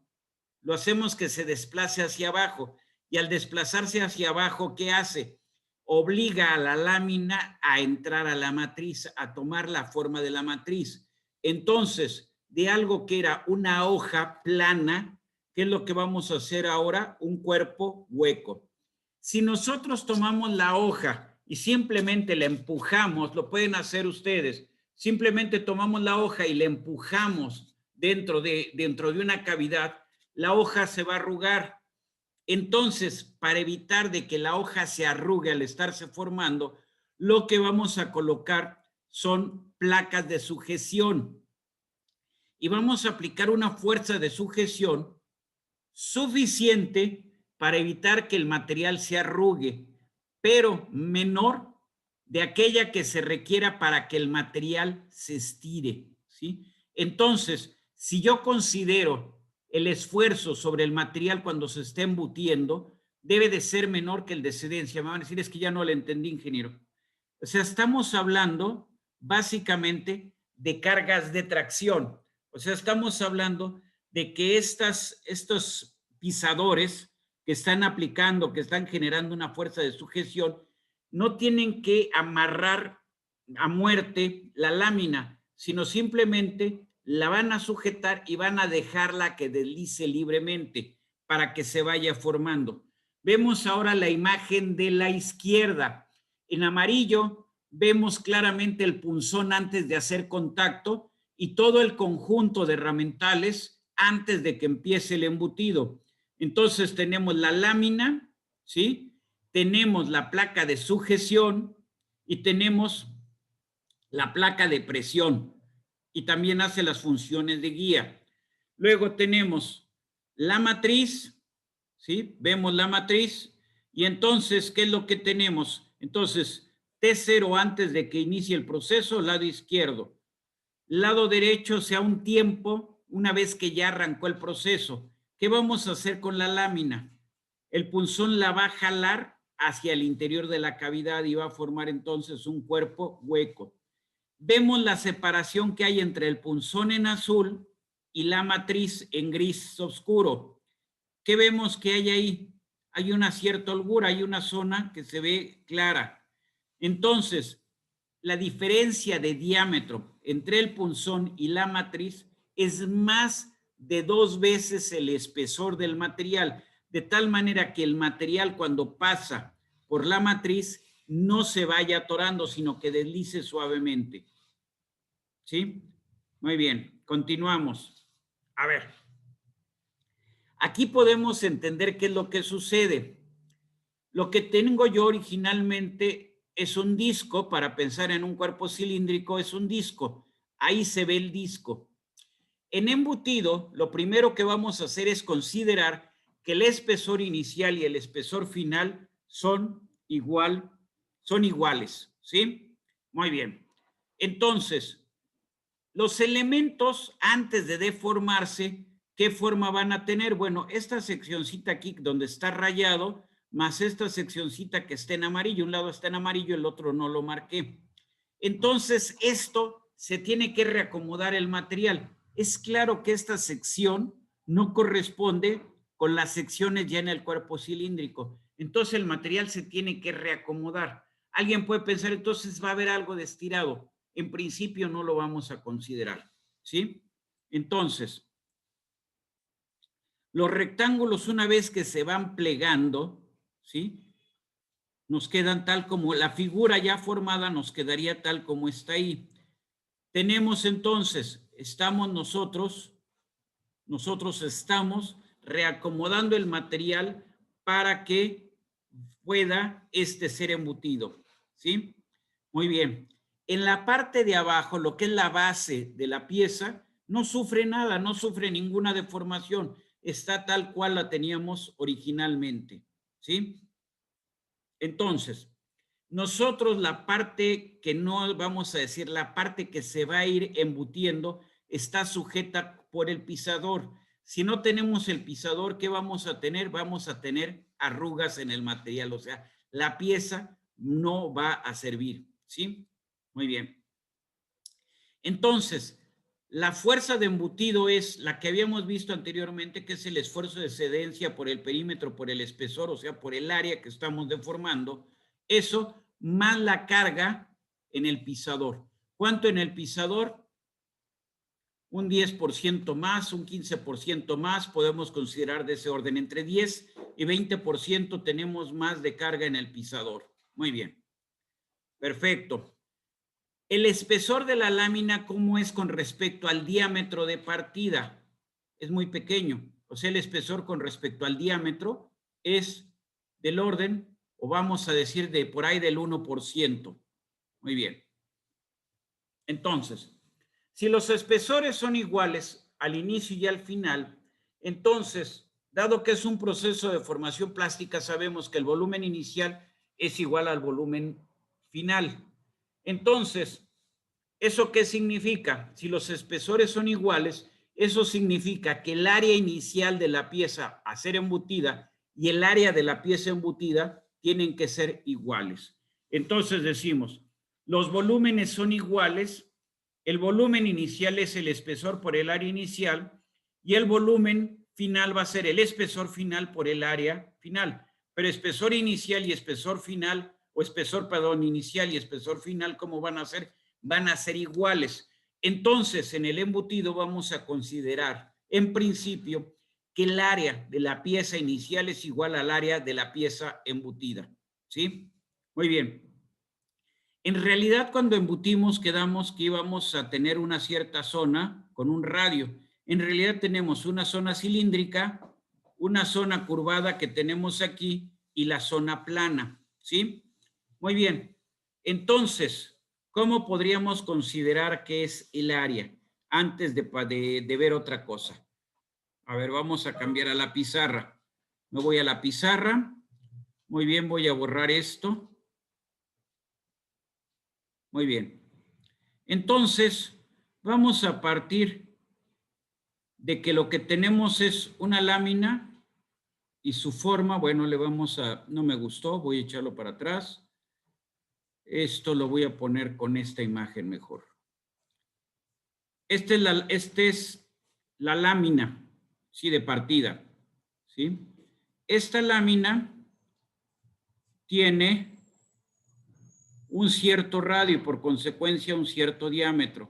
lo hacemos que se desplace hacia abajo. Y al desplazarse hacia abajo, ¿qué hace? Obliga a la lámina a entrar a la matriz, a tomar la forma de la matriz. Entonces, de algo que era una hoja plana, ¿qué es lo que vamos a hacer ahora? Un cuerpo hueco. Si nosotros tomamos la hoja y simplemente la empujamos, lo pueden hacer ustedes, simplemente tomamos la hoja y la empujamos dentro de una cavidad, la hoja se va a arrugar. Entonces, para evitar de que la hoja se arrugue al estarse formando, lo que vamos a colocar son placas de sujeción. Y vamos a aplicar una fuerza de sujeción suficiente para evitar que el material se arrugue, pero menor de aquella que se requiera para que el material se estire, ¿sí? Entonces, si yo considero el esfuerzo sobre el material cuando se está embutiendo, debe de ser menor que el de excedencia. Me van a decir, es que ya no le entendí, ingeniero. O sea, estamos hablando básicamente de cargas de tracción. O sea, estamos hablando de que estos pisadores que están aplicando, que están generando una fuerza de sujeción, no tienen que amarrar a muerte la lámina, sino simplemente la van a sujetar y van a dejarla que deslice libremente para que se vaya formando. Vemos ahora la imagen de la izquierda. En amarillo vemos claramente el punzón antes de hacer contacto y todo el conjunto de herramientales antes de que empiece el embutido. Entonces tenemos la lámina, ¿sí? Tenemos la placa de sujeción Y tenemos la placa de presión y también hace las funciones de guía. Luego tenemos la matriz, ¿sí? Vemos la matriz y entonces, ¿qué es lo que tenemos? Entonces, T0 antes de que inicie el proceso, lado izquierdo. Lado derecho, sea un tiempo, una vez que ya arrancó el proceso. ¿Qué vamos a hacer con la lámina? El punzón la va a jalar hacia el interior de la cavidad y va a formar entonces un cuerpo hueco. Vemos la separación que hay entre el punzón en azul y la matriz en gris oscuro. ¿Qué vemos que hay ahí? Hay una cierta holgura, hay una zona que se ve clara. Entonces, la diferencia de diámetro entre el punzón y la matriz es más de 2 veces el espesor del material, de tal manera que el material cuando pasa por la matriz no se vaya atorando, sino que deslice suavemente. ¿Sí? Muy bien, continuamos. A ver. Aquí podemos entender qué es lo que sucede. Lo que tengo yo originalmente es un disco, para pensar en un cuerpo cilíndrico, es un disco. Ahí se ve el disco. En embutido, lo primero que vamos a hacer es considerar que el espesor inicial y el espesor final son iguales, ¿sí? Muy bien. Entonces, los elementos antes de deformarse, ¿qué forma van a tener? Bueno, esta seccioncita aquí donde está rayado, más esta seccioncita que está en amarillo, un lado está en amarillo, el otro no lo marqué. Entonces, esto se tiene que reacomodar el material. Es claro que esta sección no corresponde con las secciones ya en el cuerpo cilíndrico. Entonces, el material se tiene que reacomodar. Alguien puede pensar, entonces va a haber algo de estirado. En principio no lo vamos a considerar, ¿sí? Entonces, los rectángulos una vez que se van plegando, ¿sí? Nos quedan tal como la figura ya formada nos quedaría tal como está ahí. Tenemos entonces, nosotros estamos reacomodando el material para que pueda ser embutido, ¿sí? Muy bien. En la parte de abajo, lo que es la base de la pieza, no sufre nada, no sufre ninguna deformación. Está tal cual la teníamos originalmente, ¿sí? Entonces, nosotros la parte que no vamos a decir, la parte que se va a ir embutiendo, está sujeta por el pisador. Si no tenemos el pisador, ¿qué vamos a tener? Vamos a tener arrugas en el material, o sea, la pieza no va a servir, ¿sí? Muy bien. Entonces, la fuerza de embutido es la que habíamos visto anteriormente, que es el esfuerzo de cedencia por el perímetro, por el espesor, o sea, por el área que estamos deformando. Eso más la carga en el pisador. ¿Cuánto en el pisador? Un 10% más, un 15% más, podemos considerar de ese orden. Entre 10 y 20% tenemos más de carga en el pisador. Muy bien. Perfecto. El espesor de la lámina, ¿cómo es con respecto al diámetro de partida? Es muy pequeño. O sea, el espesor con respecto al diámetro es del orden, o vamos a decir de por ahí del 1%. Muy bien. Entonces, si los espesores son iguales al inicio y al final, entonces, dado que es un proceso de formación plástica, sabemos que el volumen inicial es igual al volumen final. Entonces, ¿eso qué significa? Si los espesores son iguales, eso significa que el área inicial de la pieza a ser embutida y el área de la pieza embutida tienen que ser iguales. Entonces decimos, los volúmenes son iguales, el volumen inicial es el espesor por el área inicial y el volumen final va a ser el espesor final por el área final. Pero espesor inicial y espesor final, o espesor, perdón, inicial y espesor final, ¿cómo van a ser? Van a ser iguales. Entonces, en el embutido vamos a considerar, en principio, que el área de la pieza inicial es igual al área de la pieza embutida. ¿Sí? Muy bien. En realidad, cuando embutimos, quedamos que íbamos a tener una cierta zona con un radio. En realidad tenemos una zona cilíndrica, una zona curvada que tenemos aquí y la zona plana. ¿Sí? Muy bien. Entonces, ¿cómo podríamos considerar que es el área antes de ver otra cosa? A ver, vamos a cambiar a la pizarra. Me voy a la pizarra. Muy bien, voy a borrar esto. Muy bien. Entonces, vamos a partir de que lo que tenemos es una lámina y su forma, bueno, le vamos a, no me gustó, voy a echarlo para atrás. Esto lo voy a poner con esta imagen mejor. Esta es la lámina, sí, de partida, ¿sí? Esta lámina tiene un cierto radio y por consecuencia un cierto diámetro.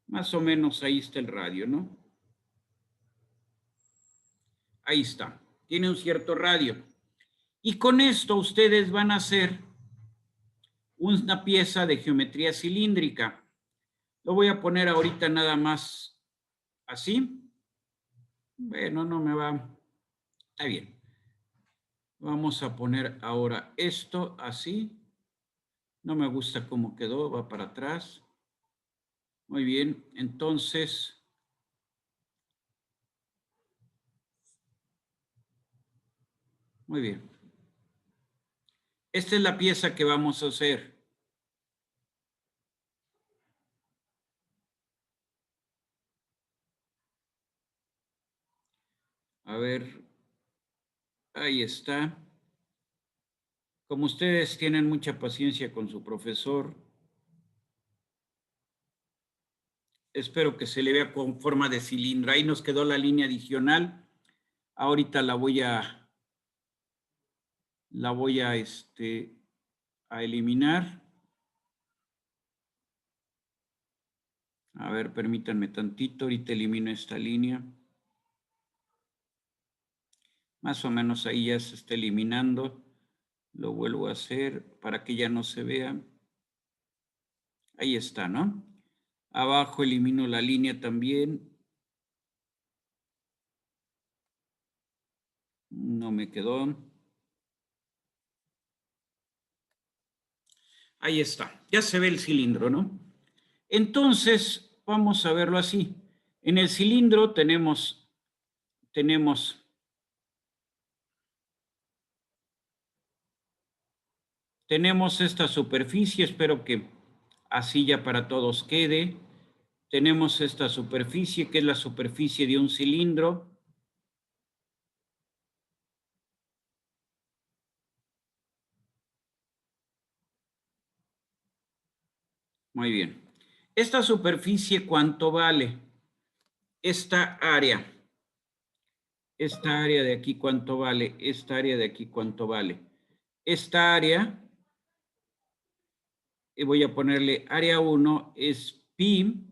Más o menos ahí está el radio, ¿no? Ahí está. Tiene un cierto radio. Y con esto ustedes van a hacer una pieza de geometría cilíndrica. Lo voy a poner ahorita nada más así. Bueno, no me va. Está bien. Vamos a poner ahora esto así. No me gusta cómo quedó, va para atrás. Muy bien, entonces... Muy bien. Esta es la pieza que vamos a hacer. A ver, ahí está. Como ustedes tienen mucha paciencia con su profesor, espero que se le vea con forma de cilindro. Ahí nos quedó la línea adicional. Ahorita la voy a eliminar. A ver, permítanme tantito. Ahorita elimino esta línea. Más o menos ahí ya se está eliminando. Lo vuelvo a hacer para que ya no se vea. Ahí está, ¿no? Abajo elimino la línea también. No me quedó. Ahí está. Ya se ve el cilindro, ¿no? Entonces, vamos a verlo así. En el cilindro tenemos esta superficie. Espero que así ya para todos quede. Tenemos esta superficie, que es la superficie de un cilindro. Muy bien. Esta superficie, ¿cuánto vale? Esta área de aquí, ¿cuánto vale? Esta área de aquí, ¿cuánto vale? Esta área, y voy a ponerle área 1, es pi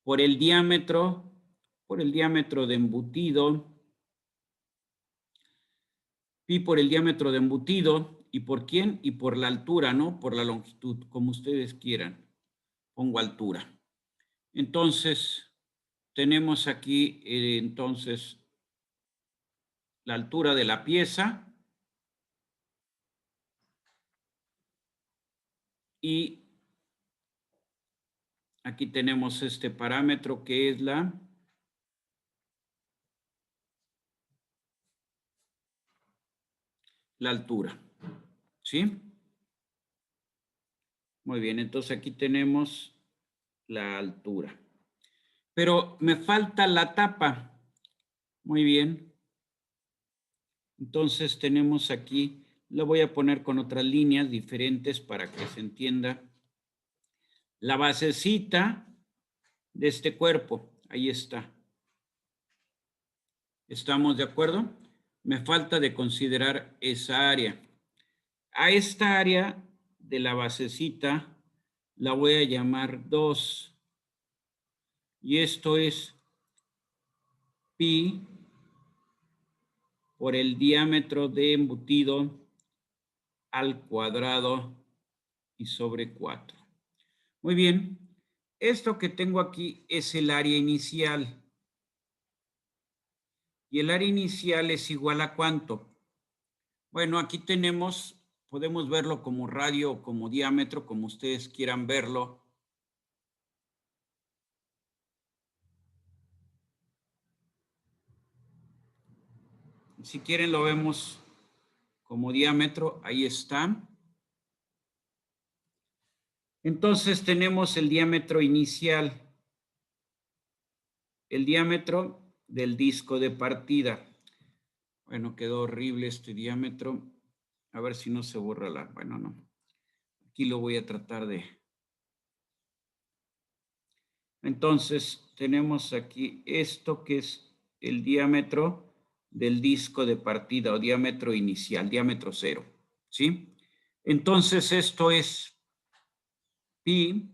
por el diámetro de embutido, pi por el diámetro de embutido, ¿y por quién? Y por la altura, ¿no? Por la longitud, como ustedes quieran. Pongo altura. Entonces, tenemos aquí, entonces, la altura de la pieza y aquí tenemos este parámetro que es la altura, ¿sí? Muy bien, entonces aquí tenemos la altura. Pero me falta la tapa. Muy bien. Entonces tenemos aquí, lo voy a poner con otras líneas diferentes para que se entienda. La basecita de este cuerpo, ahí está. ¿Estamos de acuerdo? Me falta de considerar esa área. A esta área de la basecita la voy a llamar 2. Y esto es pi por el diámetro de embutido al cuadrado y sobre 4. Muy bien. Esto que tengo aquí es el área inicial. ¿Y el área inicial es igual a cuánto? Bueno, aquí tenemos, podemos verlo como radio o como diámetro, como ustedes quieran verlo. Si quieren lo vemos como diámetro, ahí está. Entonces tenemos el diámetro inicial, el diámetro del disco de partida. Bueno, quedó horrible este diámetro. A ver si no se borra la... Bueno, no. Aquí lo voy a tratar de... Entonces tenemos aquí esto que es el diámetro del disco de partida o diámetro inicial, diámetro cero, ¿sí? Entonces esto es pi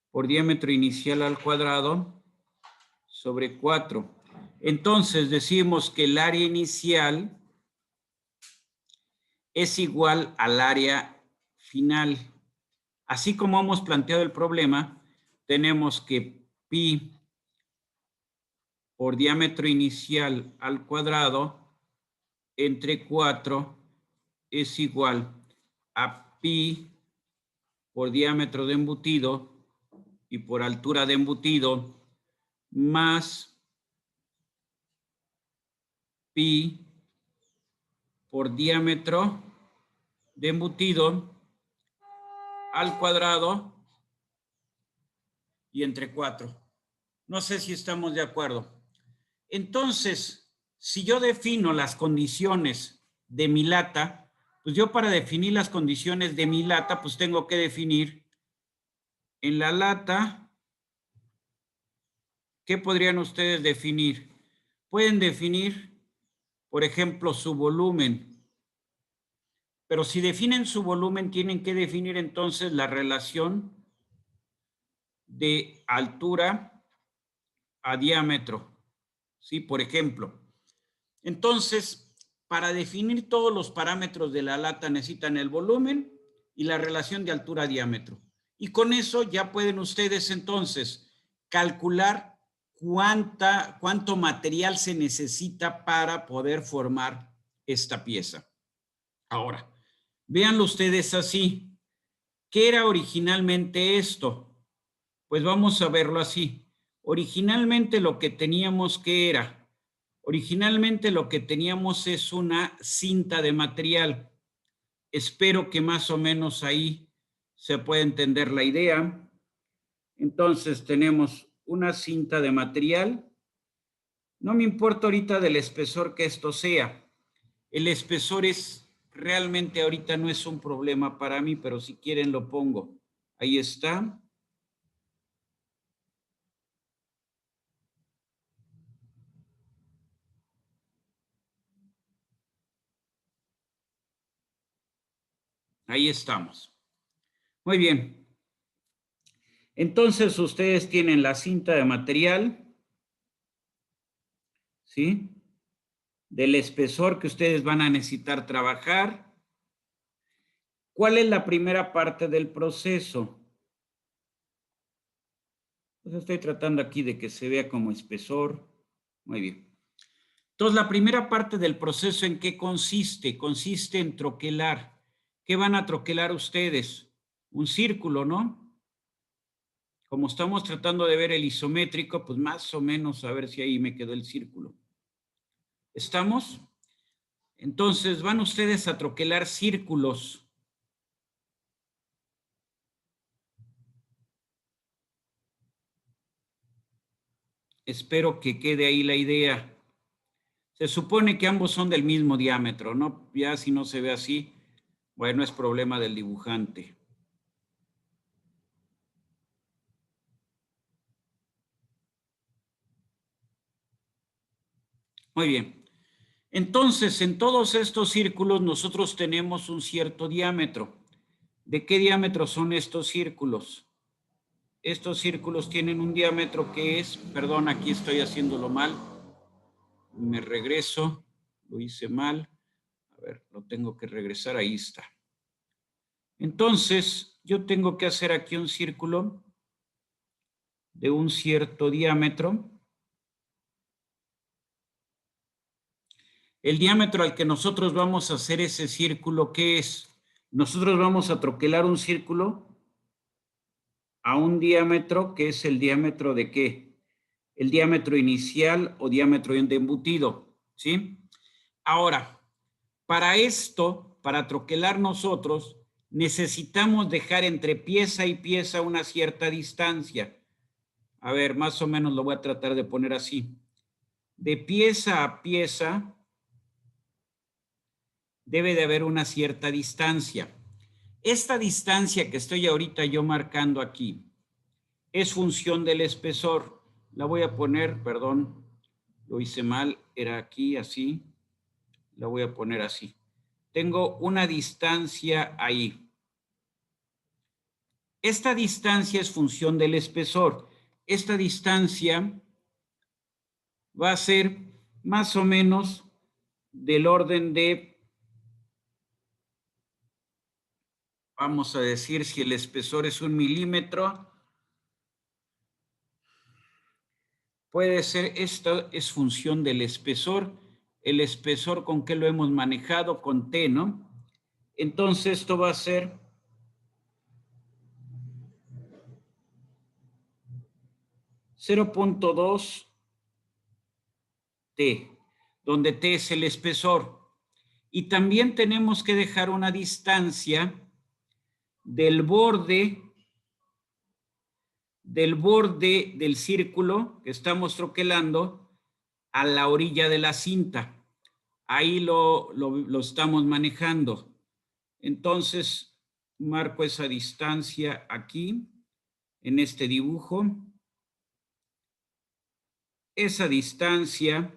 por diámetro inicial al cuadrado sobre 4. Entonces decimos que el área inicial es igual al área final. Así como hemos planteado el problema, tenemos que pi por diámetro inicial al cuadrado entre 4 es igual a pi por diámetro de embutido y por altura de embutido más pi por diámetro de embutido al cuadrado y entre 4. No sé si estamos de acuerdo. Entonces, si yo defino las condiciones de mi lata, pues yo para definir las condiciones de mi lata, pues tengo que definir en la lata, ¿qué podrían ustedes definir? Pueden definir, por ejemplo, su volumen. Pero si definen su volumen, tienen que definir entonces la relación de altura a diámetro. ¿Sí? Por ejemplo. Entonces, para definir todos los parámetros de la lata necesitan el volumen y la relación de altura a diámetro. Y con eso ya pueden ustedes entonces calcular cuánto material se necesita para poder formar esta pieza. Ahora, véanlo ustedes así. ¿Qué era originalmente esto? Pues vamos a verlo así. Originalmente lo que teníamos que era... Originalmente lo que teníamos es una cinta de material. Espero que más o menos ahí se pueda entender la idea. Entonces tenemos una cinta de material. No me importa ahorita del espesor que esto sea. El espesor es realmente ahorita no es un problema para mí, pero si quieren lo pongo. Ahí está. Ahí estamos. Muy bien. Entonces ustedes tienen la cinta de material, ¿sí? Del espesor que ustedes van a necesitar trabajar. ¿Cuál es la primera parte del proceso? Pues estoy tratando aquí de que se vea como espesor. Muy bien. Entonces, la primera parte del proceso, ¿en qué consiste? Consiste en troquelar. ¿Qué van a troquelar ustedes? Un círculo, ¿no? Como estamos tratando de ver el isométrico, pues más o menos a ver si ahí me quedó el círculo. ¿Estamos? Entonces, van ustedes a troquelar círculos. Espero que quede ahí la idea. Se supone que ambos son del mismo diámetro, ¿no? Ya si no se ve así, bueno, es problema del dibujante. Muy bien. Entonces, en todos estos círculos nosotros tenemos un cierto diámetro. ¿De qué diámetro son estos círculos? Estos círculos tienen un diámetro que es, perdón, aquí estoy haciéndolo mal. Me regreso, lo hice mal. A ver, lo tengo que regresar, ahí está. Entonces, yo tengo que hacer aquí un círculo de un cierto diámetro. El diámetro al que nosotros vamos a hacer ese círculo, ¿qué es? Nosotros vamos a troquelar un círculo a un diámetro que es el diámetro de ¿qué? El diámetro inicial o diámetro de embutido, ¿sí? Ahora, para esto, para troquelar nosotros, necesitamos dejar entre pieza y pieza una cierta distancia. A ver, más o menos lo voy a tratar de poner así. De pieza a pieza debe de haber una cierta distancia. Esta distancia que estoy ahorita yo marcando aquí es función del espesor. La voy a poner, perdón, lo hice mal, era aquí, así. La voy a poner así. Tengo una distancia ahí. Esta distancia es función del espesor. Esta distancia va a ser más o menos del orden de, vamos a decir, si el espesor es 1 milímetro, puede ser, esto es función del espesor. El espesor, ¿con qué lo hemos manejado? Con T, ¿no? Entonces, esto va a ser 0.2 T, donde T es el espesor. Y también tenemos que dejar una distancia del borde del círculo que estamos troquelando a la orilla de la cinta. Ahí lo estamos manejando. Entonces, marco esa distancia aquí, en este dibujo. Esa distancia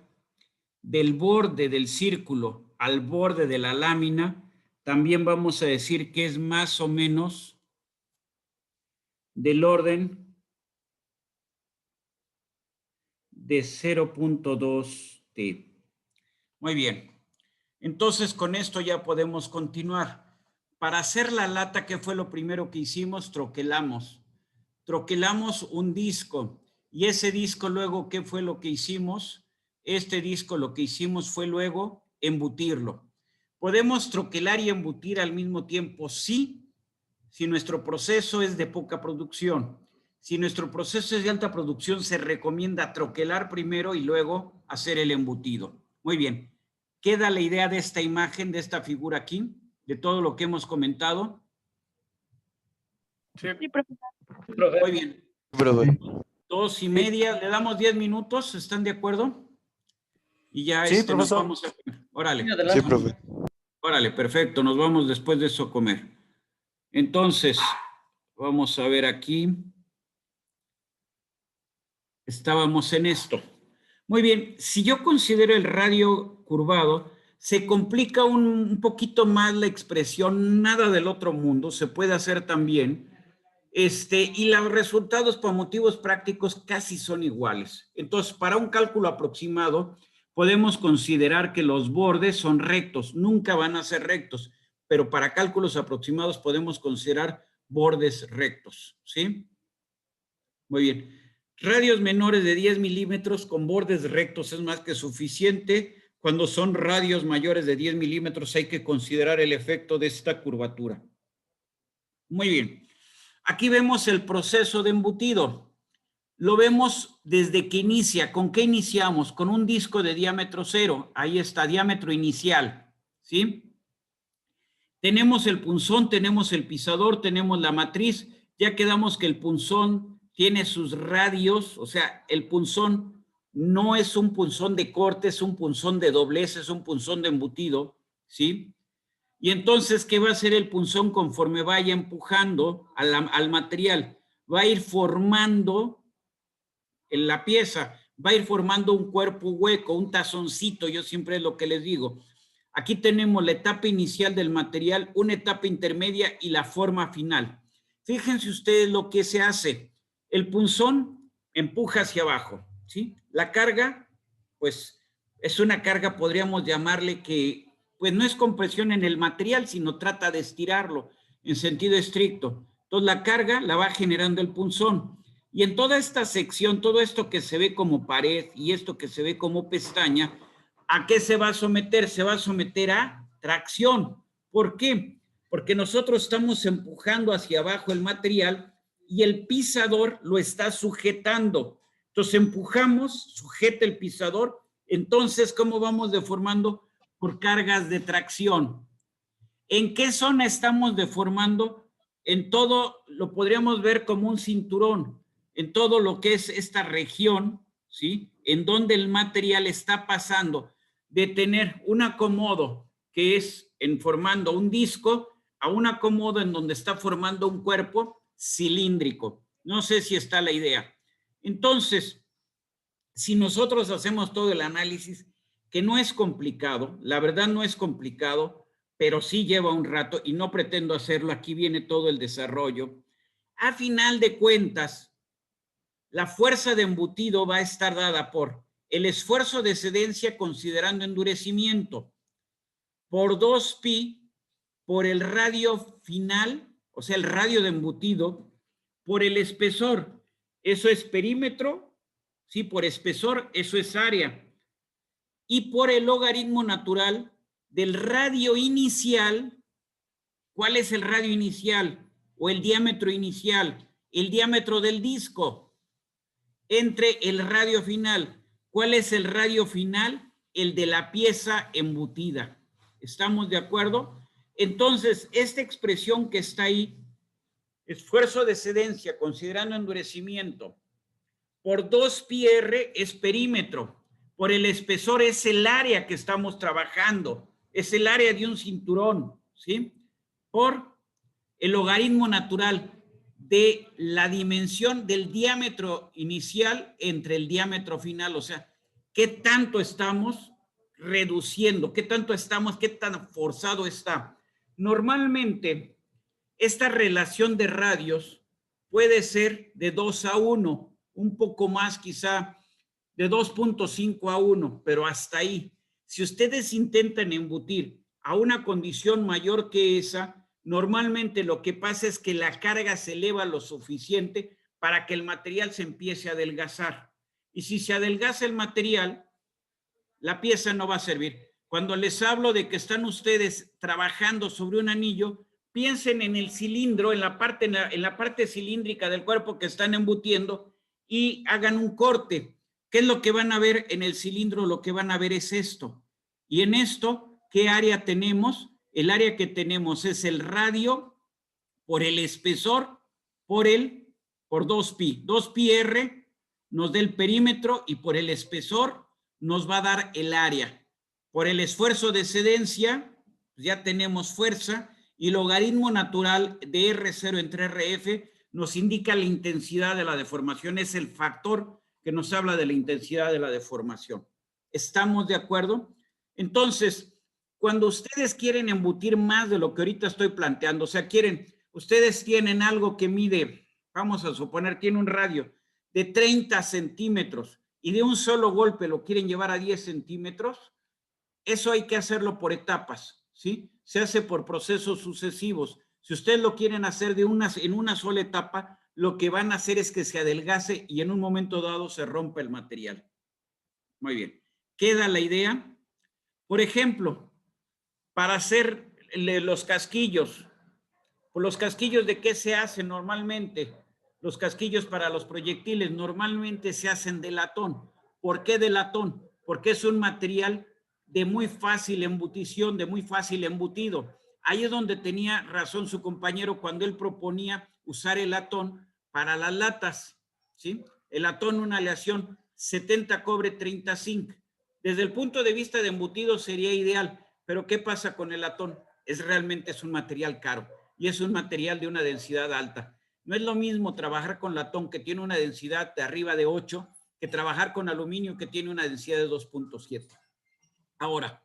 del borde del círculo al borde de la lámina, también vamos a decir que es más o menos del orden de 0.2 T. Muy bien. Entonces, con esto ya podemos continuar. Para hacer la lata, ¿qué fue lo primero que hicimos? Troquelamos. Troquelamos un disco. Y ese disco luego, ¿qué fue lo que hicimos? Este disco lo que hicimos fue luego embutirlo. ¿Podemos troquelar y embutir al mismo tiempo? Sí, si nuestro proceso es de poca producción. Si nuestro proceso es de alta producción, se recomienda troquelar primero y luego hacer el embutido. Muy bien. ¿Queda la idea de esta imagen, de esta figura aquí, de todo lo que hemos comentado? Sí. Muy bien. 2:30, le damos 10 minutos, ¿están de acuerdo? Y ya Sí, nos profesor. vamos a comer. Órale. Adelante. Sí, profe. Órale, perfecto, nos vamos después de eso a comer. Entonces, vamos a ver aquí. Estábamos en esto. Muy bien, si yo considero el radio curvado, se complica un poquito más la expresión, nada del otro mundo, se puede hacer también. Y los resultados por motivos prácticos casi son iguales. Entonces, para un cálculo aproximado, podemos considerar que los bordes son rectos, nunca van a ser rectos, pero para cálculos aproximados podemos considerar bordes rectos, ¿sí? Muy bien. Radios menores de 10 milímetros con bordes rectos es más que suficiente. Cuando son radios mayores de 10 milímetros hay que considerar el efecto de esta curvatura. Muy bien. Aquí vemos el proceso de embutido. Lo vemos desde que inicia. ¿Con qué iniciamos? Con un disco de diámetro 0. Ahí está, diámetro inicial, ¿sí? Tenemos el punzón, tenemos el pisador, tenemos la matriz. Ya quedamos que el punzón tiene sus radios, o sea, el punzón no es un punzón de corte, es un punzón de doblez, es un punzón de embutido, ¿sí? Y entonces, ¿qué va a hacer el punzón conforme vaya empujando al material? Va a ir formando en la pieza, va a ir formando un cuerpo hueco, un tazoncito, yo siempre es lo que les digo. Aquí tenemos la etapa inicial del material, una etapa intermedia y la forma final. Fíjense ustedes lo que se hace. El punzón empuja hacia abajo, ¿sí? La carga, pues, es una carga, podríamos llamarle que, pues, no es compresión en el material, sino trata de estirarlo en sentido estricto. Entonces, la carga la va generando el punzón. Y en toda esta sección, todo esto que se ve como pared y esto que se ve como pestaña, ¿A qué se va a someter? Se va a someter a tracción. ¿Por qué? Porque nosotros estamos empujando hacia abajo el material y el pisador lo está sujetando. Entonces empujamos, sujeta el pisador. Entonces, ¿cómo vamos deformando? Por cargas de tracción. ¿En qué zona estamos deformando? En todo, lo podríamos ver como un cinturón, en todo lo que es esta región, ¿sí? En donde el material está pasando de tener un acomodo que es en formando un disco a un acomodo en donde está formando un cuerpo cilíndrico. No sé si está la idea. Entonces, si nosotros hacemos todo el análisis, que no es complicado, la verdad no es complicado, pero sí lleva un rato y no pretendo hacerlo, aquí viene todo el desarrollo. A final de cuentas, la fuerza de embutido va a estar dada por el esfuerzo de excedencia considerando endurecimiento, por 2pi, por el radio final, o sea, el radio de embutido, por el espesor, eso es perímetro, sí, por espesor, eso es área, y por el logaritmo natural del radio inicial. ¿Cuál es el radio inicial o el diámetro inicial? El diámetro del disco entre el radio final. ¿Cuál es el radio final? El de la pieza embutida. ¿Estamos de acuerdo? Entonces, esta expresión que está ahí, esfuerzo de excedencia considerando endurecimiento, por 2πr es perímetro, por el espesor es el área que estamos trabajando, es el área de un cinturón, ¿sí? Por el logaritmo natural de la dimensión del diámetro inicial entre el diámetro final, o sea, qué tanto estamos reduciendo, qué tanto estamos, qué tan forzado está. Normalmente, esta relación de radios puede ser de 2:1, un poco más quizá, de 2.5:1, pero hasta ahí. Si ustedes intentan embutir a una condición mayor que esa, normalmente lo que pasa es que la carga se eleva lo suficiente para que el material se empiece a adelgazar. Y si se adelgaza el material, la pieza no va a servir. Cuando les hablo de que están ustedes trabajando sobre un anillo, piensen en el cilindro, en la parte cilíndrica del cuerpo que están embutiendo y hagan un corte. ¿Qué es lo que van a ver en el cilindro? Lo que van a ver es esto. Y en esto, ¿qué área tenemos? El área que tenemos es el radio por el espesor por 2pi. 2πr nos da el perímetro y por el espesor nos va a dar el área. Por el esfuerzo de excedencia, ya tenemos fuerza, y logaritmo natural de R0 entre RF nos indica la intensidad de la deformación, es el factor que nos habla de la intensidad de la deformación. ¿Estamos de acuerdo? Entonces, cuando ustedes quieren embutir más de lo que ahorita estoy planteando, o sea, ustedes tienen algo que mide, vamos a suponer, tiene un radio de 30 centímetros y de un solo golpe lo quieren llevar a 10 centímetros, eso hay que hacerlo por etapas, ¿sí? Se hace por procesos sucesivos. Si ustedes lo quieren hacer en una sola etapa, lo que van a hacer es que se adelgace y en un momento dado se rompa el material. Muy bien. ¿Queda la idea? Por ejemplo, para hacer los casquillos, ¿los casquillos de qué se hacen normalmente? Los casquillos para los proyectiles normalmente se hacen de latón. ¿Por qué de latón? Porque es un material de muy fácil embutición, de muy fácil embutido. Ahí es donde tenía razón su compañero cuando él proponía usar el latón para las latas, ¿sí? El latón, una aleación 70 cobre, 30 zinc. Desde el punto de vista de embutido sería ideal, pero ¿qué pasa con el latón? Realmente es un material caro y es un material de una densidad alta. No es lo mismo trabajar con latón que tiene una densidad de arriba de 8 que trabajar con aluminio que tiene una densidad de 2.7. Ahora,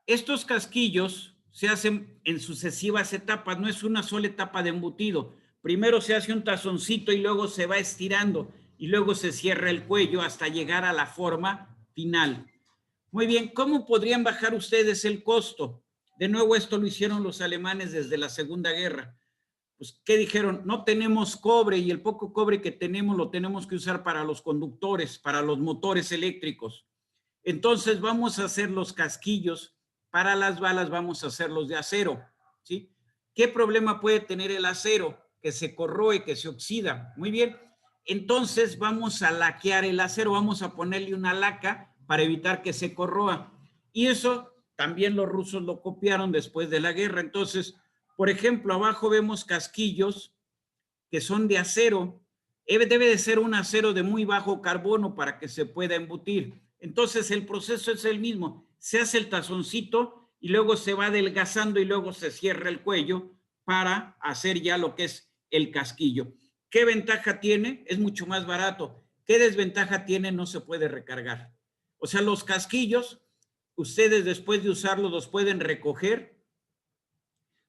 estos casquillos se hacen en sucesivas etapas, no es una sola etapa de embutido. Primero se hace un tazoncito y luego se va estirando y luego se cierra el cuello hasta llegar a la forma final. Muy bien, ¿cómo podrían bajar ustedes el costo? De nuevo, esto lo hicieron los alemanes desde la Segunda Guerra. Pues, ¿qué dijeron? No tenemos cobre y el poco cobre que tenemos lo tenemos que usar para los conductores, para los motores eléctricos. Entonces vamos a hacer los casquillos. Para las balas vamos a hacerlos de acero, ¿sí? ¿Qué problema puede tener el acero? Que se corroe, que se oxida. Muy bien. Entonces vamos a laquear el acero, vamos a ponerle una laca para evitar que se corroa. Y eso también los rusos lo copiaron después de la guerra. Entonces, por ejemplo, abajo vemos casquillos que son de acero. Debe de ser un acero de muy bajo carbono para que se pueda embutir. Entonces el proceso es el mismo. Se hace el tazoncito y luego se va adelgazando y luego se cierra el cuello para hacer ya lo que es el casquillo. ¿Qué ventaja tiene? Es mucho más barato. ¿Qué desventaja tiene? No se puede recargar. O sea, los casquillos, ustedes después de usarlos los pueden recoger,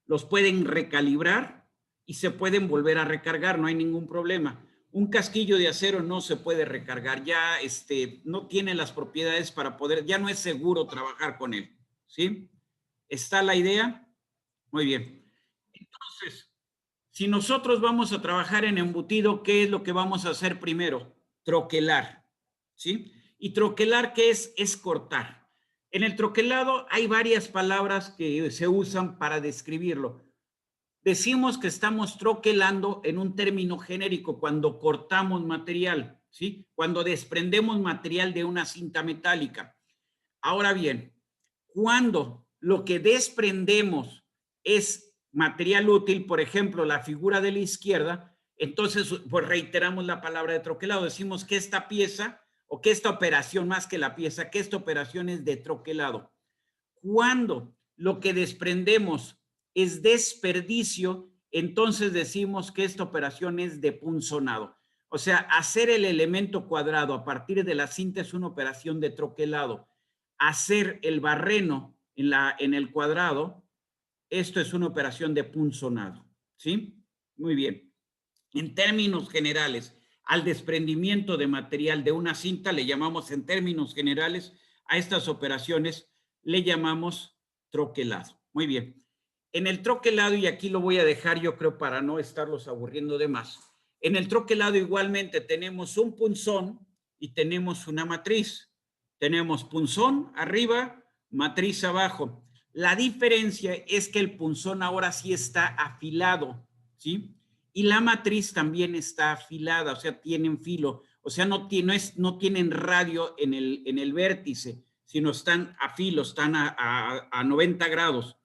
los pueden recalibrar y se pueden volver a recargar, no hay ningún problema. Un casquillo de acero no se puede recargar, ya no tiene las propiedades para poder, ya no es seguro trabajar con él, ¿sí? ¿Está la idea? Muy bien. Entonces, si nosotros vamos a trabajar en embutido, ¿qué es lo que vamos a hacer primero? Troquelar, ¿sí? Y troquelar, ¿qué es? Es cortar. En el troquelado hay varias palabras que se usan para describirlo. Decimos que estamos troquelando en un término genérico cuando cortamos material, ¿sí? Cuando desprendemos material de una cinta metálica. Ahora bien, cuando lo que desprendemos es material útil, por ejemplo, la figura de la izquierda, entonces pues reiteramos la palabra de troquelado. Decimos que esta pieza o que esta operación, más que la pieza, que esta operación es de troquelado. Cuando lo que desprendemos es desperdicio, entonces decimos que esta operación es de punzonado. O sea, hacer el elemento cuadrado a partir de la cinta es una operación de troquelado. Hacer el barreno en el cuadrado, esto es una operación de punzonado, ¿sí? Muy bien. En términos generales, al desprendimiento de material de una cinta le llamamos en términos generales a estas operaciones, le llamamos troquelado. Muy bien. En el troquelado, y aquí lo voy a dejar yo creo para no estarlos aburriendo de más, en el troquelado igualmente tenemos un punzón y tenemos una matriz. Tenemos punzón arriba, matriz abajo. La diferencia es que el punzón ahora sí está afilado, ¿sí? Y la matriz también está afilada, o sea, tienen filo. O sea, no tienen radio en el vértice, sino están a filo, están a 90 grados.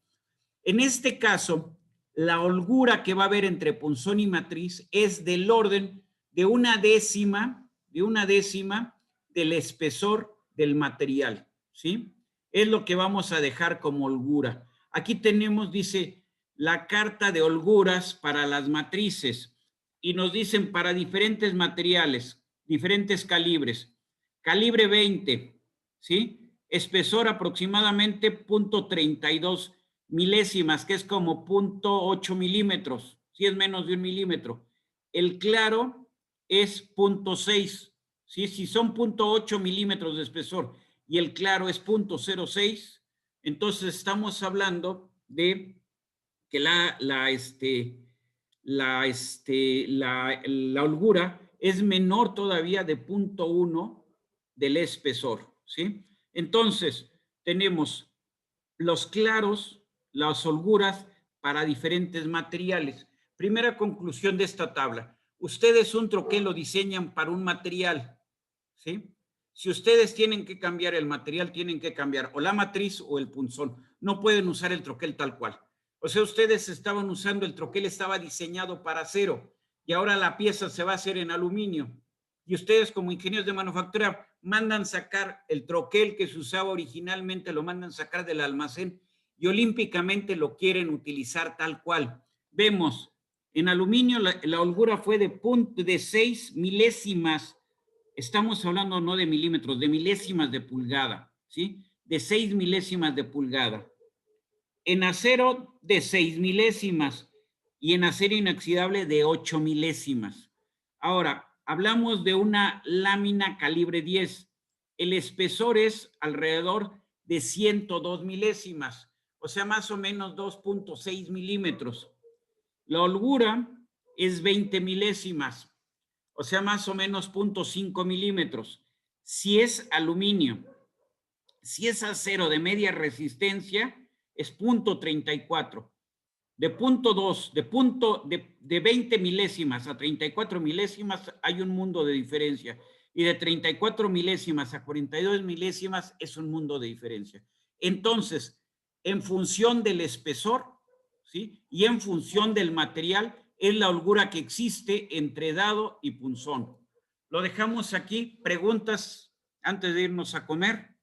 En este caso, la holgura que va a haber entre punzón y matriz es del orden de una décima del espesor del material, ¿sí? Es lo que vamos a dejar como holgura. Aquí tenemos, dice, la carta de holguras para las matrices y nos dicen para diferentes materiales, diferentes calibres. Calibre 20, ¿sí? Espesor aproximadamente 0.32 milésimas, que es como 0.8 milímetros, si es menos de 1 milímetro. El claro es 0.6, ¿sí? Si son 0.8 milímetros de espesor y el claro es 0.06, entonces estamos hablando de que la holgura es menor todavía de 0.1 del espesor, ¿sí? Entonces, tenemos los claros, las holguras para diferentes materiales. Primera conclusión de esta tabla. Ustedes un troquel lo diseñan para un material, ¿sí? Si ustedes tienen que cambiar el material, tienen que cambiar o la matriz o el punzón. No pueden usar el troquel tal cual. O sea, ustedes estaban usando, el troquel estaba diseñado para acero y ahora la pieza se va a hacer en aluminio. Y ustedes como ingenieros de manufactura mandan sacar el troquel que se usaba originalmente, lo mandan sacar del almacén y olímpicamente lo quieren utilizar tal cual. Vemos, en aluminio la holgura fue de 6 milésimas, estamos hablando no de milímetros, de milésimas de pulgada, ¿sí? De 6 milésimas de pulgada. En acero de 6 milésimas y en acero inoxidable de 8 milésimas. Ahora, hablamos de una lámina calibre 10. El espesor es alrededor de 102 milésimas, o sea, más o menos 2.6 milímetros. La holgura es 20 milésimas, o sea, más o menos 0.5 milímetros. Si es aluminio, Si es acero de media resistencia, es 0.34. De 0.2, de 20 milésimas a 34 milésimas hay un mundo de diferencia. Y de 34 milésimas a 42 milésimas es un mundo de diferencia. Entonces, en función del espesor, ¿sí? Y en función del material, es la holgura que existe entre dado y punzón. Lo dejamos aquí. ¿Preguntas antes de irnos a comer?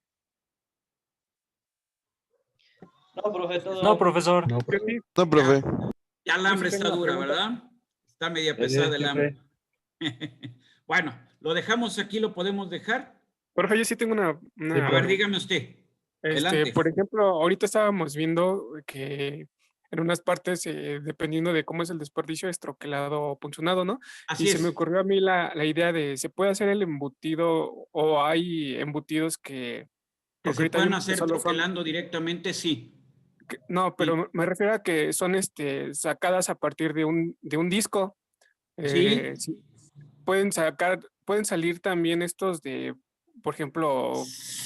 No, profe, todo. No, profesor. No, Yo sí, No, profe. Ya el hambre sí tengo está una dura, pregunta. ¿verdad? Está media pesada el hambre. Bueno, lo dejamos aquí, lo podemos dejar. profe, yo sí tengo una A ver, dígame usted. Adelante. por ejemplo, ahorita estábamos viendo que en unas partes, dependiendo de cómo es el desperdicio, es troquelado o punzonado, ¿no? Así Y es. se me ocurrió a mí la idea de, ¿se puede hacer el embutido o hay embutidos Que que... Porque se ahorita hay puedan unos que hacer solo son... troquelando directamente, sí. No, pero me refiero a que son sacadas a partir de un disco. Sí. Sí, pueden salir también estos de, por ejemplo,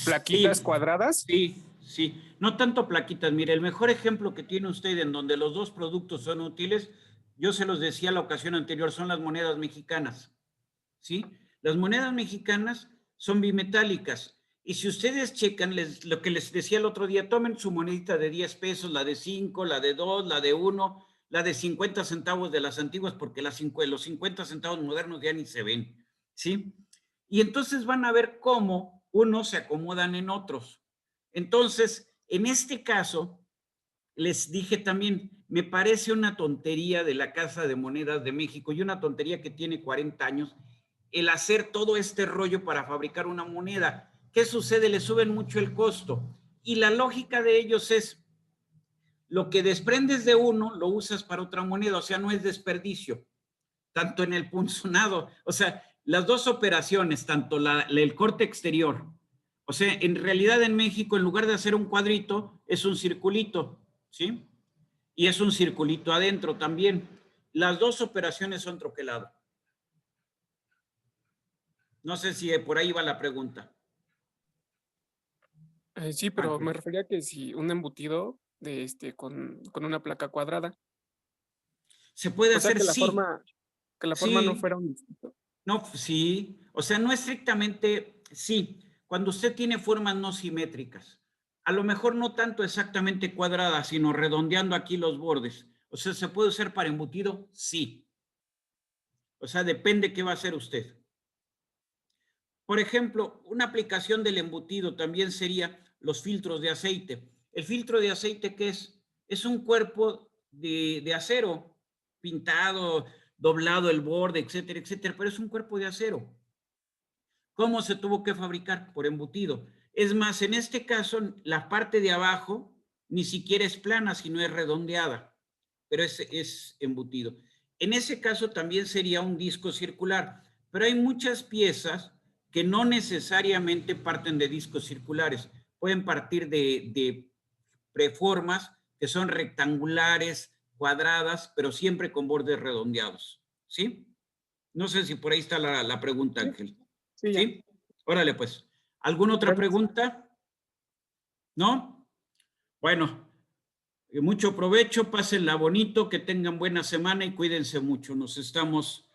plaquitas Sí. cuadradas. Sí, sí. No tanto plaquitas. Mire, el mejor ejemplo que tiene usted en donde los dos productos son útiles, yo se los decía la ocasión anterior, son las monedas mexicanas. ¿Sí? Las monedas mexicanas son bimetálicas. Y si ustedes checan, lo que les decía el otro día, tomen su monedita de 10 pesos, la de 5, la de 2, la de 1, la de 50 centavos de las antiguas, porque los 50 centavos modernos ya ni se ven. ¿Sí? Y entonces van a ver cómo unos se acomodan en otros. Entonces, en este caso, les dije también, me parece una tontería de la Casa de Monedas de México y una tontería que tiene 40 años, el hacer todo este rollo para fabricar una moneda. ¿Qué sucede? Le suben mucho el costo. Y la lógica de ellos es, lo que desprendes de uno, lo usas para otra moneda, o sea, no es desperdicio. Tanto en el punzonado, o sea, las dos operaciones, tanto el corte exterior, o sea, en realidad en México, en lugar de hacer un cuadrito, es un circulito, ¿sí? Y es un circulito adentro también. Las dos operaciones son troquelado. No sé si por ahí va la pregunta. Sí, pero Ángel. me refería a que si un embutido con una placa cuadrada. Se puede O sea, hacer, que la sí. forma no Sí. fuera un disco. No, sí. O sea, no estrictamente, sí. Cuando usted tiene formas no simétricas, a lo mejor no tanto exactamente cuadradas, sino redondeando aquí los bordes. O sea, ¿se puede usar para embutido? Sí. O sea, depende qué va a hacer usted. Por ejemplo, una aplicación del embutido también sería los filtros de aceite. ¿El filtro de aceite qué es? Es un cuerpo de acero pintado, doblado el borde, etcétera, etcétera, pero es un cuerpo de acero. ¿Cómo se tuvo que fabricar? Por embutido. Es más, en este caso, la parte de abajo ni siquiera es plana, sino es redondeada, pero es embutido. En ese caso también sería un disco circular, pero hay muchas piezas que no necesariamente parten de discos circulares, pueden partir de preformas que son rectangulares, cuadradas, pero siempre con bordes redondeados, ¿sí? No sé si por ahí está la pregunta, Ángel. Sí, ya. ¿Sí? Órale, pues. ¿Alguna otra Gracias. pregunta? ¿No? Bueno, mucho provecho, pásenla bonito, que tengan buena semana y cuídense mucho. Nos estamos